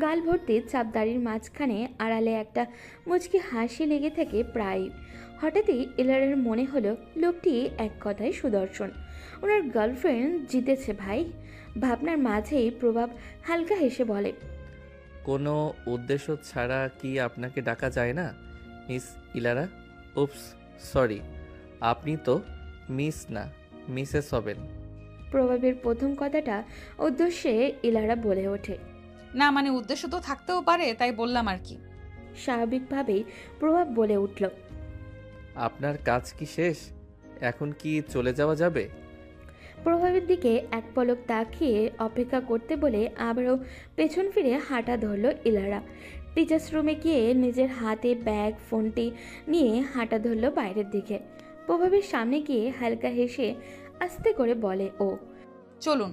গাল ভর্তি চাপদাড়ির মাঝখানে আড়ালে একটা মুচকি হাসি লেগে থাকে প্রায়। হঠাৎই ইলারার মনে হলো লোকটি এক কথায় সুদর্শন। ওনার গার্লফ্রেন্ড জিতেছে ভাই। ভাবনার মাঝেই প্রভাব হালকা হেসে বলে, কোনো উদ্দেশ্য ছাড়া কি আপনাকে ডাকা যায় না মিস ইলারা? উপস, সরি, আপনি তো মিস না, মিসেস হবেন। প্রভাবের প্রথম কথাটা উদ্দেশ্যে ইলারা বলে ওঠে। না মানে উদ্দেশ্য তো থাকতেও পারে, তাই বললাম আর কি। স্বাভাবিকভাবেই প্রভাব বলে উঠল। আপনার কাজ কি শেষ? এখন কি চলে যাওয়া যাবে? প্রভাবের দিকে এক পলক তাকিয়ে অপেক্ষা করতে বলে আবারও পেছন ফিরে হাঁটা ধরল ইলারা। টিচার্স রুমে গিয়ে নিজের হাতে ব্যাগ ফোনটি নিয়ে হাঁটা ধরল বাইরের দিকে। প্রভাবের সামনে গিয়ে হালকা হেসে আস্তে করে বলে ও, চলুন।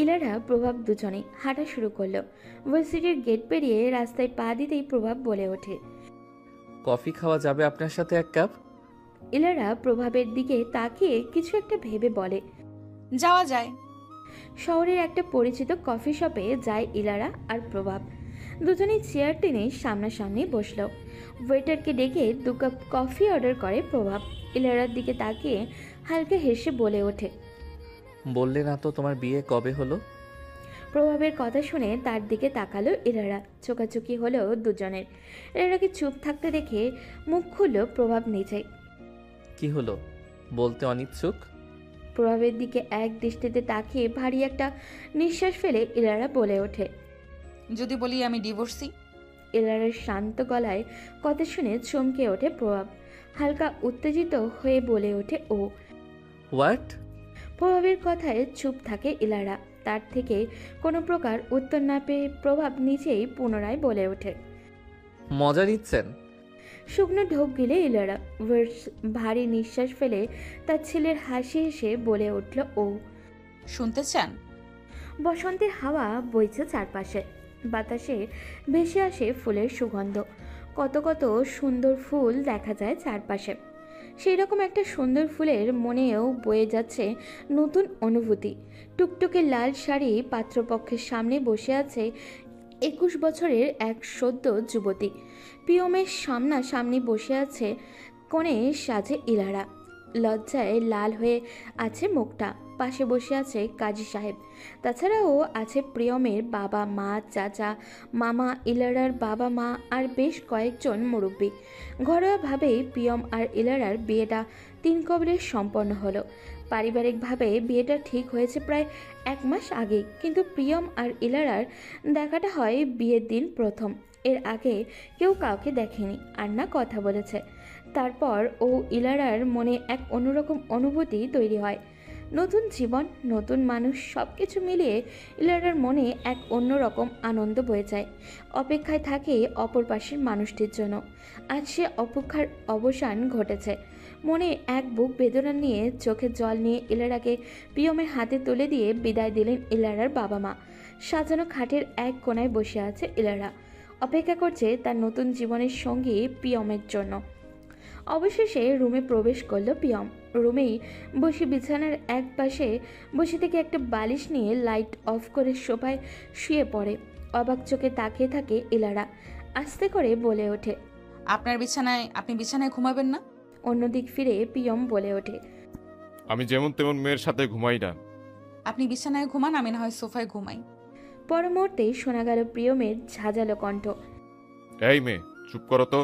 ইলারা প্রভাব দুজনেই হাঁটা শুরু করলো। ভার্সিটির গেট পেরিয়ে রাস্তায় পা দিতেই প্রভাব বলে ওঠে। কফি খাওয়া যাবে আপনার সাথে এক কাপ? ইলারা প্রভাবের দিকে তাকিয়ে কিছু একটা ভেবে বলে। যাওয়া যায়। শহরের একটা পরিচিত কফি শপে যায় ইলারা আর প্রভাব। দুজনেই চেয়ার টেনে সামনাসামনি বসলো। ওয়েটারকে ডেকে 2 কাপ কফি অর্ডার করে প্রভাব। ইলারার দিকে তাকিয়ে হালকা হেসে বলে ওঠে। বললে না তো তোমার বিয়ে কবে হলো? প্রভাবের কথা শুনে তার দিকে তাকালো ইলারা। চোকাচুকি হলো দুজনের। ইলারাকে চুপ থাকতে দেখে মুখ খুলল প্রভাব নিজেই। কি হলো বলতে অনিচ্ছুক? প্রভাবের দিকে এক দৃষ্টিতে তাকিয়ে ভারী একটা নিঃশ্বাস ফেলে ইলারা বলে ওঠে। যদি বলি আমি ডিভোর্সি। ইলারার শান্ত গলায় কথা শুনে চমকে ওঠে প্রভাব। হালকা উত্তেজিত হয়ে বলে ওঠে ও। হোয়াট? প্রভাবের কথায় চুপ থাকে ইলারা। তার থেকে কোনো প্রকার উত্তর না পেয়ে প্রভাব নিজেই পুনরায় বলে ওঠে। মজা নিচ্ছেন? শুকনো ঢোক গিলে ইলারা ভারী নিঃশ্বাস ফেলে তার ছেলের হাসি হেসে বলে উঠল ও। শুনতে চান? বসন্তের হাওয়া বইছে চারপাশে। বাতাসে ভেসে আসে ফুলের সুগন্ধ। কত কত সুন্দর ফুল দেখা যায় চারপাশে। সেই রকম একটা সুন্দর ফুলের মনেও বয়ে যাচ্ছে নতুন অনুভূতি। টুকটুকে লাল শাড়ি পাত্রপক্ষের সামনে বসে আছে 21 বছরের এক সদ্য যুবতী। পিয়মের সামনাসামনি বসে আছে কোণে সাজে ইলারা। লজ্জায় লাল হয়ে আছে মুখটা। পাশে বসে আছে কাজী সাহেব। তাছাড়াও আছে প্রিয়মের বাবা মা চাচা মামা, ইলারার বাবা মা আর বেশ কয়েকজন মুরব্বী। ঘরোয়াভাবেই প্রিয়ম আর ইলারার বিয়েটা 3 কবলে সম্পন্ন হলো। পারিবারিকভাবে বিয়েটা ঠিক হয়েছে প্রায় 1 মাস আগেই, কিন্তু প্রিয়ম আর ইলারার দেখাটা হয় বিয়ের দিন প্রথম। এর আগে কেউ কাউকে দেখেনি আর না কথা বলেছে। তারপর ও ইলারার মনে এক অন্যরকম অনুভূতি তৈরি হয়। নতুন জীবন, নতুন মানুষ, সব কিছু মিলিয়ে ইলারার মনে এক অন্যরকম আনন্দ বয়ে যায়। অপেক্ষায় থাকে অপর পাশের মানুষটির জন্য। আজ সে অপেক্ষার অবসান ঘটেছে। মনে এক বুক বেদনা নিয়ে, চোখে জল নিয়ে ইলারাকে প্রিয়মের হাতে তুলে দিয়ে বিদায় দিলেন ইলারার বাবা মা। সাজানো খাটের এক কোণায় বসে আছে ইলারা, অপেক্ষা করছে তার নতুন জীবনের সঙ্গী প্রিয়মের জন্য। অবশেষে রুমে প্রবেশ করলো প্রিয়ম। রুমেই বসে বিছানার এক পাশে বসে থেকে একটা বালিশ নিয়ে লাইট অফ করে সোফায় শুয়ে পড়ে। অবাক চোখে তাকিয়ে থাকে ইলারা। আস্তে করে বলে ওঠে, আপনি বিছানায় ঘুমাবেন না? অন্যদিক ফিরে প্রিয়ম বলে ওঠে, আমি যেমন তেমন মেয়ের সাথে ঘুমাই না। আপনি বিছানায় ঘুমান, আমি না হয় সোফায় ঘুমাই। পর মুহূর্তেই শোনা গেল প্রিয়মের ঝাঁঝালো কণ্ঠ। এই মেয়ে, চুপ করো তো।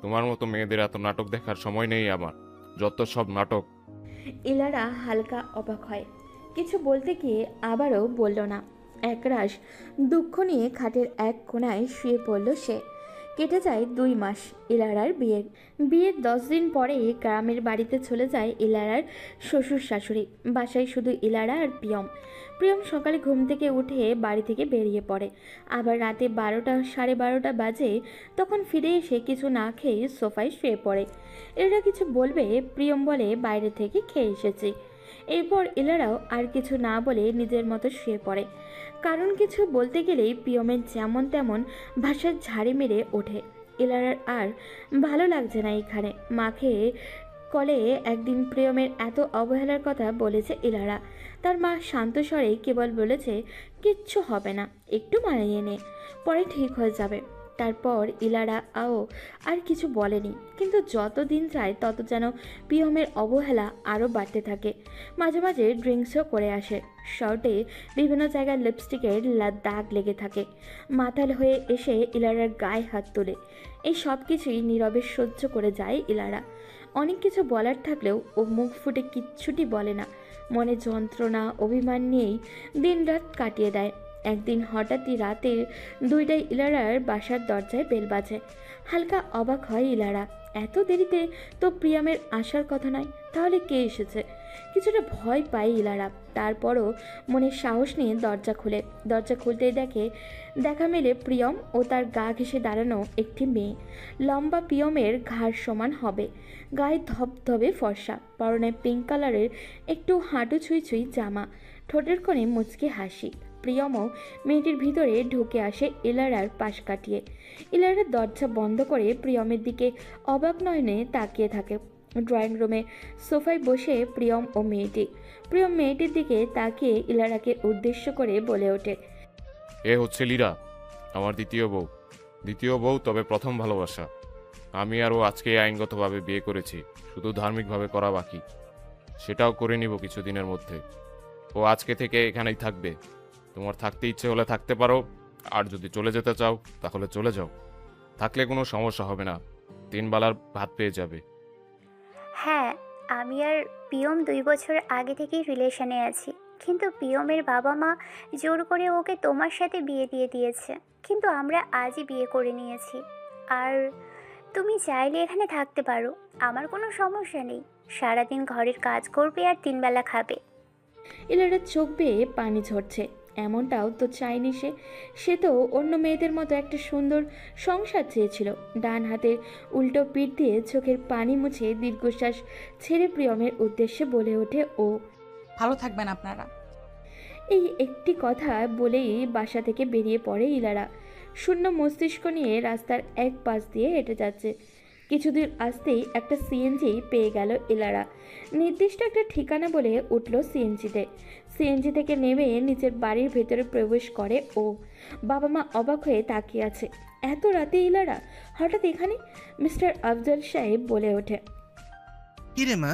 তোমার মতো মেয়েদের এত নাটক দেখার সময় নেই আমার। যত সব নাটক। ইলারা হালকা অবাক হয়। কিছু বলতে গিয়ে আবারও বলল না। একরাশ দুঃখ নিয়ে খাটের এক কোণায় শুয়ে পড়ল সে। কেটে যায় 2 মাস ইলারার বিয়ের 10 দিন পরে গ্রামের বাড়িতে চলে যায় ইলারার শ্বশুর শাশুড়ি। বাসায় শুধু ইলারা আর প্রিয়ম সকালে ঘুম থেকে উঠে বাড়ি থেকে বেরিয়ে পড়ে। আবার রাতে 12টা সাড়ে 12টা বাজে তখন ফিরে এসে কিছু না খেয়ে সোফায় শুয়ে পড়ে। এরা কিছু বলবে, প্রিয়ম বলে বাইরে থেকে খেয়ে এসেছি। এরপর ইলারাও আর কিছু না বলে নিজের মতো শুয়ে পড়ে। কারণ কিছু বলতে গেলেই প্রিয়মের যেমন তেমন ভাষার ঝাড়ি মেরে ওঠে। ইলারার আর ভালো লাগছে না এখানে। মাকে কলে একদিন প্রিয়মের এত অবহেলার কথা বলেছে ইলারা। তার মা শান্ত স্বরে কেবল বলেছে, কিচ্ছু হবে না, একটু মানিয়ে নে, পরে ঠিক হয়ে যাবে। তারপর ইলারা আর কিছু বলেনি। কিন্তু যত দিন যায় তত যেন প্রিয়মের অবহেলা আরও বাড়তে থাকে। মাঝে মাঝে ড্রিঙ্কসও করে আসে। শার্টে বিভিন্ন জায়গায় লিপস্টিকের দাগ লেগে থাকে। মাতাল হয়ে এসে ইলারার গায়ে হাত তোলে। এই সব কিছুই নীরবে সহ্য করে যায় ইলারা। অনেক কিছু বলার থাকলেও ও মুখ ফুটে কিচ্ছুটি বলে না। মনে যন্ত্রণা অভিমান নিয়েই দিনরাত কাটিয়ে দেয়। একদিন হঠাৎই রাতে 2টায় ইলারার বাসার দরজায় বেল বাজে। হালকা অবাক হয় ইলারা। এত দেরিতে তো প্রিয়ামের আসার কথা নয়, তাহলে কে এসেছে? কিছুটা ভয় পায় ইলারা। তারপরও মনে সাহস নিয়ে দরজা খুলে। দরজা খুলতেই দেখা মেলে প্রিয়ম ও তার গা ঘেঁষে দাঁড়ানো একটি মেয়ে। লম্বা প্রিয়মের ঘাড় সমান হবে, গায়ে ধবধবে ফর্সা, পরনে পিঙ্ক কালারের একটু হাঁটু ছুঁই ছুঁই জামা, ঠোঁটের কোণে মুচকি হাসি। প্রিয়মও মেয়েটির ভিতরে ঢুকে আসে ইলারার পাশ কাটিয়ে। ইলারার দরজা বন্ধ করে প্রিয়মের দিকে অবাক নয়নে তাকিয়ে থাকে। ড্রয়িং রুমে সোফায় বসে প্রিয়ম ও মেয়েটি। প্রিয়ম মেয়েটির দিকে তাকিয়ে ইলারাকে উদ্দেশ্য করে বলে ওঠে, এ হচ্ছে লীরা, আমার দ্বিতীয় বউ, তবে প্রথম ভালোবাসা। আমি আর ও আজকে আইনগতভাবে বিয়ে করেছি, শুধু ধার্মিকভাবে করা বাকি। সেটাও করে নিব কিছুদিনের মধ্যে। ও আজকে থেকে এখানেই থাকবে। তোমার থাকতে ইচ্ছে হলে থাকতে পারো, আর যদি চলে যেতে চাও তাহলে চলে যাও। থাকলে কোনো সমস্যা হবে না, 3 বেলার ভাত পেয়ে যাবে। হ্যাঁ, আমি আর পিয়ম 2 বছর আগে থেকেই রিলেশনে আছি, কিন্তু পিয়মের বাবা মা জোর করে ওকে তোমার সাথে বিয়ে দিয়ে দিয়েছে, কিন্তু আমরা আজই বিয়ে করে নিয়েছি। আর তুমি চাইলে এখানে থাকতে পারো, আমার কোনো সমস্যা নেই। সারাদিন ঘরের কাজ করবে আর 3 বেলা খাবে। ইলারার চোখ বেয়ে পানি ঝরছে। এমনটাও তো চায়নি সে তো অন্য মেয়েদের মতো একটা সুন্দর সংসার চেয়েছিল। ডান হাতের উল্টো পিঠ দিয়ে চোখের পানি মুছে দীর্ঘশ্বাস ছেড়ে প্রিয়মের উদ্দেশ্যে বলে ওঠে ও, ভালো থাকবেন আপনারা। এই একটি কথা বলেই বাসা থেকে বেরিয়ে পড়ে ইলারা। শূন্য মস্তিষ্ক নিয়ে রাস্তার এক পাশ দিয়ে হেঁটে যাচ্ছে। কিছুদূর আসতেই একটা সিএনজি পেয়ে গেল ইলারা। নির্দিষ্ট একটা ঠিকানা বলে উঠল সিএনজি থেকে নেমে নিজের বাড়ির ভেতরে প্রবেশ করে ও। বাবা মা অবাক হয়ে তাকিয়ে আছে। এত রাতে ইলারা হঠাৎ এখানে? মিস্টার আফজল সাহেব বলে ওঠে, কিরে মা,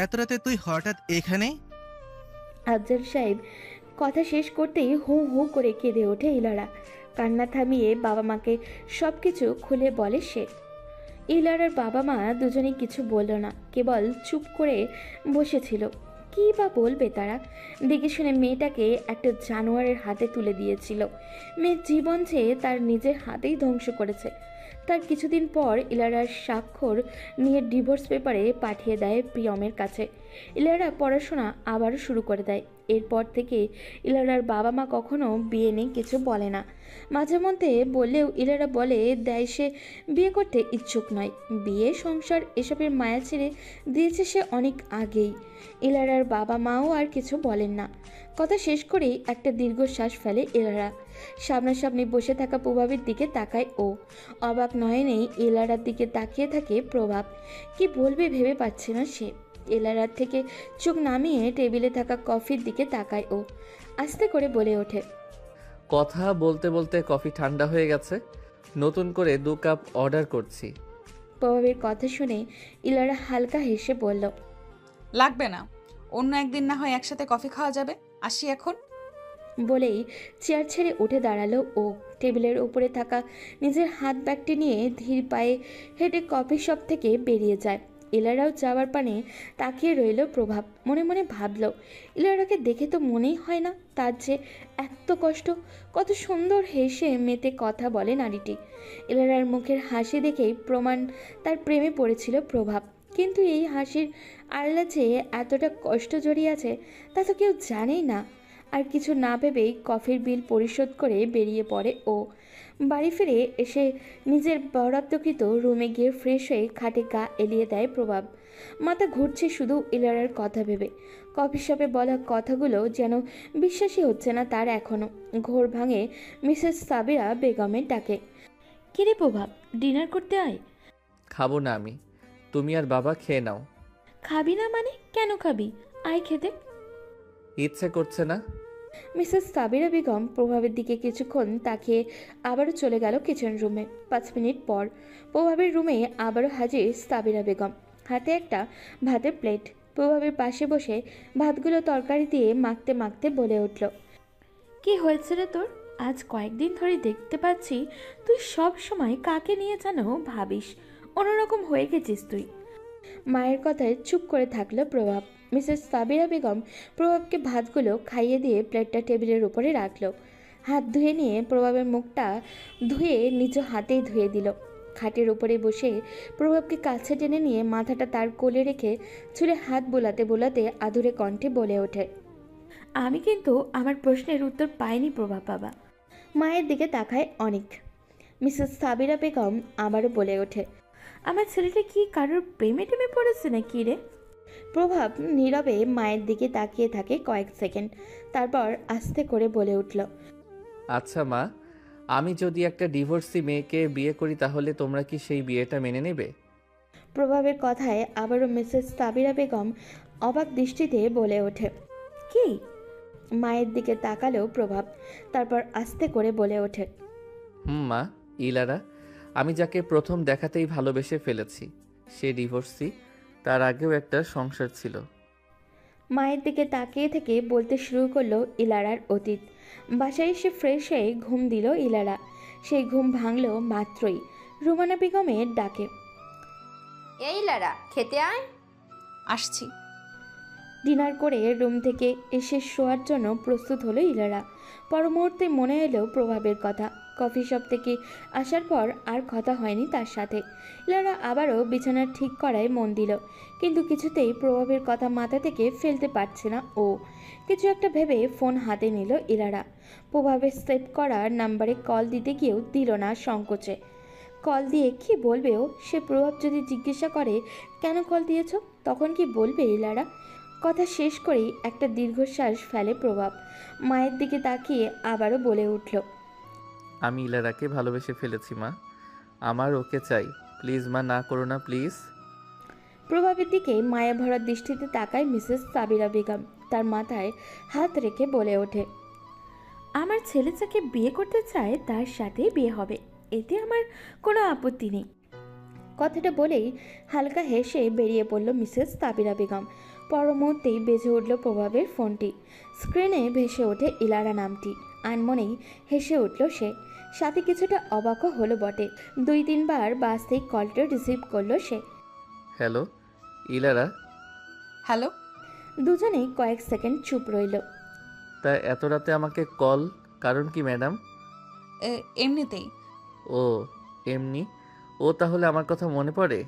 এত রাতে তুই হঠাৎ এখানে? আফজল সাহেব কথা শেষ করতেই হু হু করে কেঁদে ওঠে ইলারা। কান্না থামিয়ে বাবা মাকে সব কিছু খুলে বলে সে। ইলারার বাবা মা দুজনেই কিছু বলল না, কেবল চুপ করে বসেছিল। কী বা বলবে তারা? দেখে শুনে মেয়েটাকে একটা জানোয়ারের হাতে তুলে দিয়েছিল। মেয়ের জীবন চেয়ে তার নিজের হাতেই ধ্বংস করেছে। তার কিছুদিন পর ইলারার স্বাক্ষর নিয়ে ডিভোর্স পেপারে পাঠিয়ে দেয় প্রিয়মের কাছে। ইলারা পড়াশোনা আবারও শুরু করে দেয়। এরপর থেকে ইলারার বাবা মা কখনো বিয়ে নিয়ে কিছু বলে না। মাঝে মধ্যে বললেও ইলারা বলে দেয় সে বিয়ে করতে ইচ্ছুক নয়। বিয়ে সংসার এসবের মায়া ছেড়ে দিয়েছে সে অনেক আগেই। ইলারার বাবা মাও আর কিছু বলেন না। কথা শেষ করেই একটা দীর্ঘশ্বাস ফেলে ইলারা। সামনাসামনি বসে থাকা প্রভাবের দিকে তাকায় ও। অবাক নয়নেই ইলারার দিকে তাকিয়ে থাকে প্রভাব। কি বলবে ভেবে পাচ্ছে না সে। ইলারার থেকে চোখ নামিয়ে টেবিলে থাকা কফির দিকে তাকায় ও। আস্তে করে বলে ওঠে, কথা বলতে বলতে কফি ঠান্ডা হয়ে গেছে, নতুন করে 2 কাপ অর্ডার করছি। প্রভাবের কথা শুনে ইলারা হালকা হেসে বলল, লাগবে না, অন্য একদিন না হয় একসাথে কফি খাওয়া যাবে। আসি এখন। বলেই চেয়ার ছেড়ে উঠে দাঁড়ালো ও। টেবিলের উপরে থাকা নিজের হাত ব্যাগটি নিয়ে ধীর পায়ে হেঁটে কফি শপ থেকে বেরিয়ে যায়। ইলারাও যাওয়ার পানে তাকিয়ে রইল প্রভাব। মনে মনে ভাবল, ইলারাকে দেখে তো মনেই হয় না তার যে এত কষ্ট। কত সুন্দর হেসে মেতে কথা বলে নারীটি। ইলারার মুখের হাসি দেখেই প্রমাণ তার প্রেমে পড়েছিল প্রভাব। কিন্তু এই হাসির আড়ালে যে এতটা কষ্ট জড়িয়ে আছে তা তো কেউ জানেই না। আর কিছু না ভেবেই কফির বিল পরিশোধ করে বেরিয়ে পড়ে ও। বাড়ি ফিরে এসে নিজের বরাদ্দকৃত রুমে গিয়ে ফ্রেশ হয়ে খাটে গা এলিয়ে দেয় প্রভাব। মাথা ঘুরছে শুধু ইলারার কথা ভেবে। কফি শপে বলা কথাগুলো যেন বিশ্বাসই হচ্ছে না তার এখনও। ঘোর ভাঙে মিসেস সাবিরা বেগমের ডাকে, কিরে প্রভাব, ডিনার করতে আয়। খাবো না আমি, তুমি আর বাবা খেয়ে নাও। খাবি না মানে? কেন খাবি? আয় খেতে। ইচ্ছে করছে না। মিসেস সাবিরা বেগম প্রভাবের দিকে কিছুক্ষণ তাকিয়ে আবারও চলে গেল কিচেন রুমে। 5 মিনিট পর প্রভাবের রুমে আবারও হাজির সাবিরা বেগম, হাতে একটা ভাতের প্লেট। প্রভাবের পাশে বসে ভাতগুলো তরকারি দিয়ে মাখতে মাখতে বলে উঠল, কি হয়েছে রে তোর? আজ কয়েকদিন ধরে দেখতে পাচ্ছি তুই সব সময় কাকে নিয়ে যেন ভাবিস। অন্যরকম হয়ে গেছিস তুই। মায়ের কথায় চুপ করে থাকলো প্রভাব। মিসেস সাবিরা বেগম প্রভাবকে ভাতগুলো খাইয়ে দিয়ে প্লেটটা টেবিলের উপরে রাখলো। হাত ধুয়ে নিয়ে প্রভাবের মুখটা ধুয়ে নিজ হাতেই ধুয়ে দিল। খাটের উপরে বসে প্রভাবকে কাছে টেনে নিয়ে মাথাটা তার কোলে রেখে চুলে হাত বোলাতে বোলাতে আদুরে কণ্ঠে বলে ওঠে, আমি কিন্তু আমার প্রশ্নের উত্তর পাইনি প্রভাব বাবা। মায়ের দিকে তাকায় অনেক। মিসেস সাবিরা বেগম আবারও বলে ওঠে, আমার ছেলেটা কি কারোর প্রেমে টেমে পড়েছে না কি রে? প্রভাব নীরবে মায়ের দিকে তাকিয়ে থাকে কয়েক সেকেন্ড, তারপর আস্তে করে বলে উঠল, আচ্ছা মা, আমি যদি একটা ডিভোর্সি মেয়েকে বিয়ে করি তাহলে তোমরা কি সেই বিয়েটা মেনে নেবে? প্রভাবের কথায় আবারও মিসেস সাবিরা বেগম অবাক দৃষ্টিতে বলে ওঠে, কি? মায়ের দিকে তাকালো প্রভাব, তারপর আস্তে করে বলে ওঠে, মা, ইলারা, আমি যাকে প্রথম দেখাতেই ভালোবেসে ফেলেছি সে ডিভোর্সি, তার আগেও একটা সংসার ছিল। মায়ের দিকে তাকিয়ে থেকে বলতে শুরু করলো ইলারার অতীত। বাসায় এসে ফ্রেশ হয়ে ঘুম দিল ইলারা। সেই ঘুম ভাঙল মাত্রই রুমানা বেগমের ডাকে, এই লারা, খেতে আয়। আসছি। ডিনার করে রুম থেকে এসে শোয়ার জন্য প্রস্তুত হলো ইলারা। পর মুহূর্তে মনে এলো প্রভাবের কথা। কফি শপ থেকে আসার পর আর কথা হয়নি তার সাথে। ইলারা আবারও বিছানা ঠিক করায় মন দিল, কিন্তু কিছুতেই প্রভাবের কথা মাথা থেকে ফেলতে পারছে না ও। কিছু একটা ভেবে ফোন হাতে নিল ইলারা। প্রভাবের সেভ করা নাম্বারে কল দিতে গিয়েও দিল না সংকোচে। কল দিয়ে কি বলবে ও? সে প্রভাব যদি জিজ্ঞাসা করে কেন কল দিয়েছ, তখন কি বলবে ইলারা? কথা শেষ করেই একটা দীর্ঘশ্বাস ফেলে প্রভাব। মায়ের দিকে তাকিয়ে আবারও বলে উঠল, আমি ইলারাকে ভালোবেসে ফেলেছি মা, আমার ওকে চাই, প্লিজ মা, না করো না প্লিজ। প্রভাবের দিকে মায়া ভরা দৃষ্টিতে তাকায় মিসেস সাবিরা বেগম। তার মাথায় হাত রেখে বলে ওঠে, আমার ছেলে যাকে বিয়ে করতে চায় তার সাথে বিয়ে হবে, এতে আমার কোনো আপত্তি নেই। কথাটা বলেই হালকা হেসে বেরিয়ে পড়ল মিসেস সাবিরা বেগম। পর মুহূর্তেই বেজে উঠল প্রভাবের ফোনটি। স্ক্রিনে ভেসে ওঠে ইলারা নামটি। আনমনেই হেসে উঠল সে, সাথে কিছুটা অবাকও হলো বটে। 2-3 বার বাসতেই কলটা রিসিভ করলো সে। হ্যালো ইলারা। হ্যালো। দুজনেই কয়েক সেকেন্ড চুপ রইল। তা এত রাতে আমাকে কল, কারণ কি ম্যাডাম? এমনিতেই। ও এমনি? ও তাহলে আমার কথা মনে পড়ে?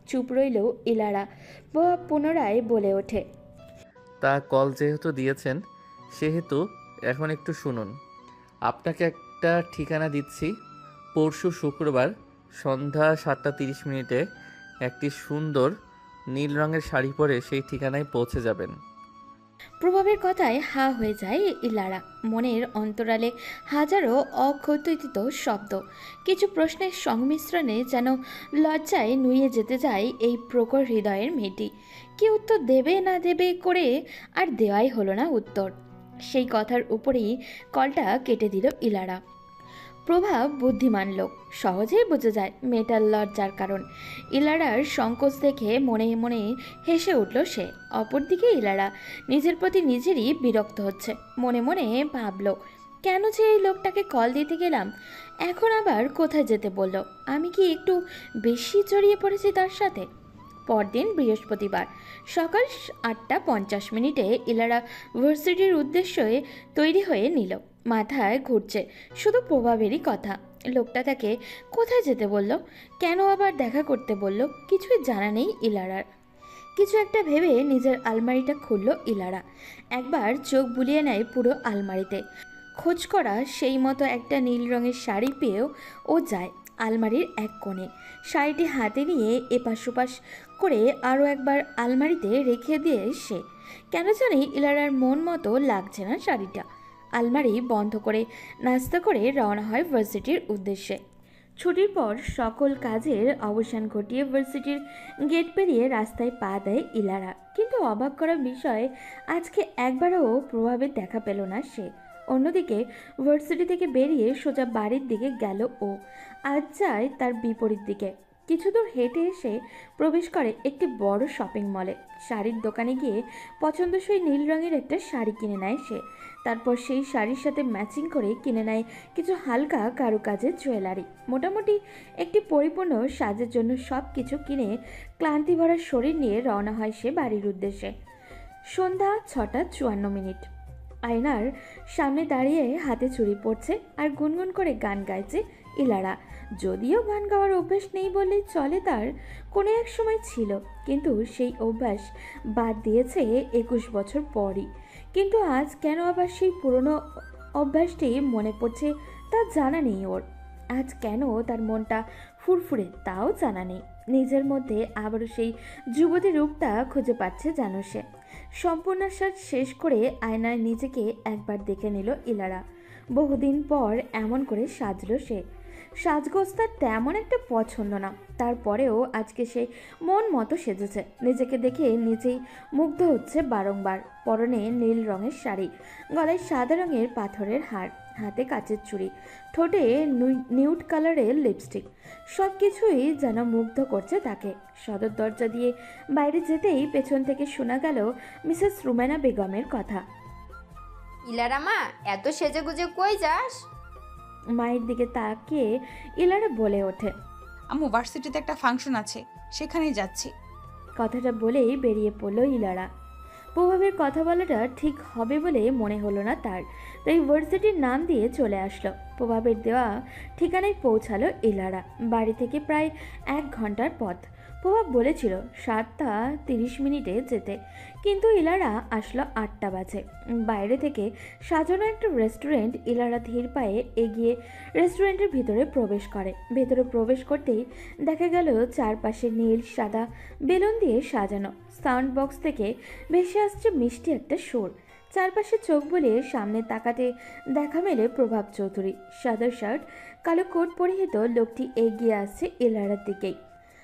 চুপ রইল ইলারা। প্রভাব পুনরায় বলে ওঠে, তা কল যেহেতু দিয়েছেন সেহেতু এখন একটু শুনুন। আপনাকে একটা ঠিকানা দিচ্ছি। পরশু শুক্রবার সন্ধ্যা 7:30 একটি সুন্দর নীল রঙের শাড়ি পরে সেই ঠিকানায় পৌঁছে যাবেন। প্রভাবের কথায় হা হয়ে যায় ইলারা। মনের অন্তরালে হাজারো অকথিত শব্দ, কিছু প্রশ্নের সংমিশ্রণে যেন লজ্জায় নুয়ে যেতে যায় এই প্রখর হৃদয়ের মেয়েটি। কি উত্তর দেবে না দেবে করে আর দেওয়াই হলো না উত্তর। সেই কথার উপরেই কলটা কেটে দিল ইলারা। প্রভাব বুদ্ধিমান লোক, সহজেই বুঝে যায় মেয়েটার লজ্জার কারণ। ইলারার সংকোচ দেখে মনে মনে হেসে উঠল সে। অপরদিকে ইলারা নিজের প্রতি নিজেরই বিরক্ত হচ্ছে। মনে মনে ভাবল, কেন যে এই লোকটাকে কল দিতে গেলাম, এখন আবার কোথায় যেতে বলল? আমি কি একটু বেশি জড়িয়ে পড়েছি তার সাথে? পরদিন বৃহস্পতিবার সকাল 8:50 ইলারা ভার্সিটির উদ্দেশ্যে তৈরি হয়ে নিল। মাথায় ঘুরছে শুধু প্রভাবেরই কথা। লোকটা তাকে কোথায় যেতে বলল, কেন আবার দেখা করতে বলল, কিছুই জানা নেই ইলারার। কিছু একটা ভেবে নিজের আলমারিটা খুলল ইলারা। একবার চোখ বুলিয়ে নেয় পুরো আলমারিতে। খোঁজ করা সেই মতো একটা নীল রঙের শাড়ি পেয়েও ও যায় আলমারির এক কোণে। শাড়িটি হাতে নিয়ে এপাশ ওপাশ করে আরও একবার আলমারিতে রেখে দিয়ে সে, কেন জানি ইলারার মন মতো লাগছে না শাড়িটা। আলমারি বন্ধ করে নাস্তা করে রওনা হয় ভার্সিটির উদ্দেশ্যে। ছুটির পর সকল কাজের অবসান ঘটিয়ে ভার্সিটির গেট পেরিয়ে রাস্তায় পা দেয় ইলারা। কিন্তু অবাক করা বিষয়, আজকে একবারও প্রভাবের দেখা পেল না সে। অন্যদিকে ভার্সিটি থেকে বেরিয়ে সোজা বাড়ির দিকে গেল ও। আজ যায় তার বিপরীত দিকে। কিছু দূর হেঁটে এসে প্রবেশ করে একটি বড় শপিং মলে। শাড়ির দোকানে গিয়ে পছন্দসই নীল রঙের একটা শাড়ি কিনে নেয় সে। তারপর সেই শাড়ির সাথে ম্যাচিং করে কিনে নেয় কিছু হালকা কারুকাজের জুয়েলারি। মোটামুটি একটি পরিপূর্ণ সাজের জন্য সব কিছু কিনে ক্লান্তি ভরা শরীর নিয়ে রওনা হয় সে বাড়ির উদ্দেশ্যে। সন্ধ্যা 6:54। আয়নার সামনে দাঁড়িয়ে হাতে চুড়ি পড়ছে আর গুনগুন করে গান গাইছে ইলারা। যদিও গান গাওয়ার অভ্যাস নেই বললেই চলে, তার কোনো এক সময় ছিল, কিন্তু সেই অভ্যাস বাদ দিয়েছে 21 বছর পরই। কিন্তু আজ কেন আবার সেই পুরনো অভ্যাসটি মনে পড়ছে তা জানা নেই ওর। আজ কেন তার মনটা ফুরফুরে তাও জানা নেই। নিজের মধ্যে আবারও সেই যুবতী রূপটা খুঁজে পাচ্ছে যেন সে। সম্পূর্ণ সাজ শেষ করে আয়নায় নিজেকে একবার দেখে নিল ইলারা। বহুদিন পর এমন করে সাজলো সে। সাজগোজ তার তেমন একটা পছন্দ না, তারপরেও আজকে সে মন মতো সেজেছে। নিজেকে দেখে নিজেই মুগ্ধ হচ্ছে বারংবার। পরনে নীল রঙের শাড়ি, গলায় সাদা রঙের পাথরের হার, হাতে কাচের চুড়ি, ঠোঁটে নিউড কালারের লিপস্টিক, সব কিছুই যেন মুগ্ধ করছে তাকে। সদর দরজা দিয়ে বাইরে যেতেই পেছন থেকে শোনা গেল মিসেস রুমেনা বেগমের কথা। ইলারা মা, এত সেজেগুজে কই যাস? মায়ের দিকে তাকিয়ে ইলারা বলে ওঠে, আম্মু ভার্সিটিতে একটা ফাংশন আছে, সেখানেই যাচ্ছি। কথাটা বলেই বেরিয়ে পড়ল ইলারা। প্রভাবের কথা বলাটা ঠিক হবে বলে মনে হলো না তার, তাই ভার্সিটির নাম দিয়ে চলে আসলো। প্রভাবের দেওয়া ঠিকানায় পৌঁছালো ইলারা। বাড়ি থেকে প্রায় 1 ঘন্টার পথ। প্রভাব বলেছিল 7:30 যেতে, কিন্তু ইলারা আসলো 8টা বাজে। বাইরে থেকে সাজানো একটা রেস্টুরেন্ট। ইলারা ধীর পায়ে এগিয়ে রেস্টুরেন্টের ভিতরে প্রবেশ করে। ভেতরে প্রবেশ করতেই দেখা গেল চারপাশে নীল সাদা বেলুন দিয়ে সাজানো। সাউন্ড বক্স থেকে ভেসে আসছে মিষ্টি একটা সুর। চারপাশে চোখ বুলিয়ে সামনে তাকাতে দেখা মেলে প্রভাব চৌধুরী। সাদা শার্ট, কালো কোট পরিহিত লোকটি এগিয়ে আসছে ইলারার দিকেই,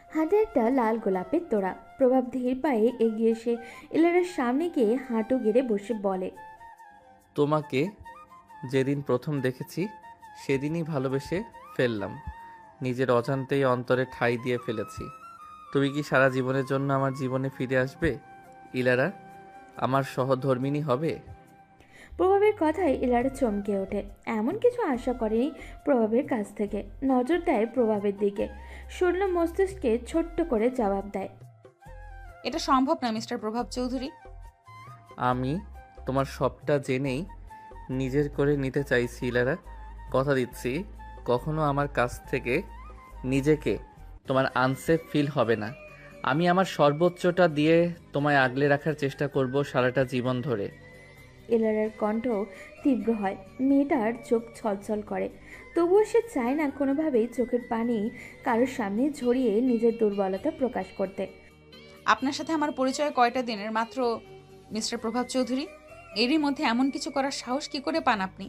হাতে একটা লাল গোলাপের তোড়া। প্রভাব ধীর পায়ে এগিয়ে এসে ইলারার সামনে গিয়ে হাঁটু গেড়ে বসে বলে, তোমাকে যেদিন প্রথম দেখেছি সেদিনই ভালোবেসে ফেললাম। নিজের অজান্তেই অন্তরে ঠাঁই দিয়ে ফেলেছি। তুমি কি সারা জীবনের জন্য আমার জীবনে ফিরে আসবে ইলারা? আমার সহধর্মিণী হবে? প্রভাবের কথায় ইলারা চমকে ওঠে। এমন কিছু আশা করেনি প্রভাবের কাছ থেকে। নজর দেয় প্রভাবের দিকে, শূন্য মস্তিষ্কে ছোট্ট করে জবাব দেয়, এটা সম্ভব না মিস্টার প্রভাব চৌধুরী। আমি তোমার সবটা জেনেই নিজের করে নিতে চাইছি ইলারা। কথা দিচ্ছি কখনো আমার কাছ থেকে নিজেকে তোমার আনসেফ ফিল হবে না। আমি আমার সর্বোচ্চটা দিয়ে তোমায় আগলে রাখার চেষ্টা করব সারাটা জীবন ধরে। ইলারার কণ্ঠ তীব্র হয়। মেয়েটার চোখ ছলছল করে, তবুও সে চায় না কোনোভাবেই চোখের পানি কারোর সামনে ঝরিয়ে নিজের দুর্বলতা প্রকাশ করতে। আপনার সাথে আমার পরিচয় কয়টা দিনের মাত্র মিস্টার প্রভাব চৌধুরী। এরই মধ্যে এমন কিছু করার সাহস কি করে পান আপনি?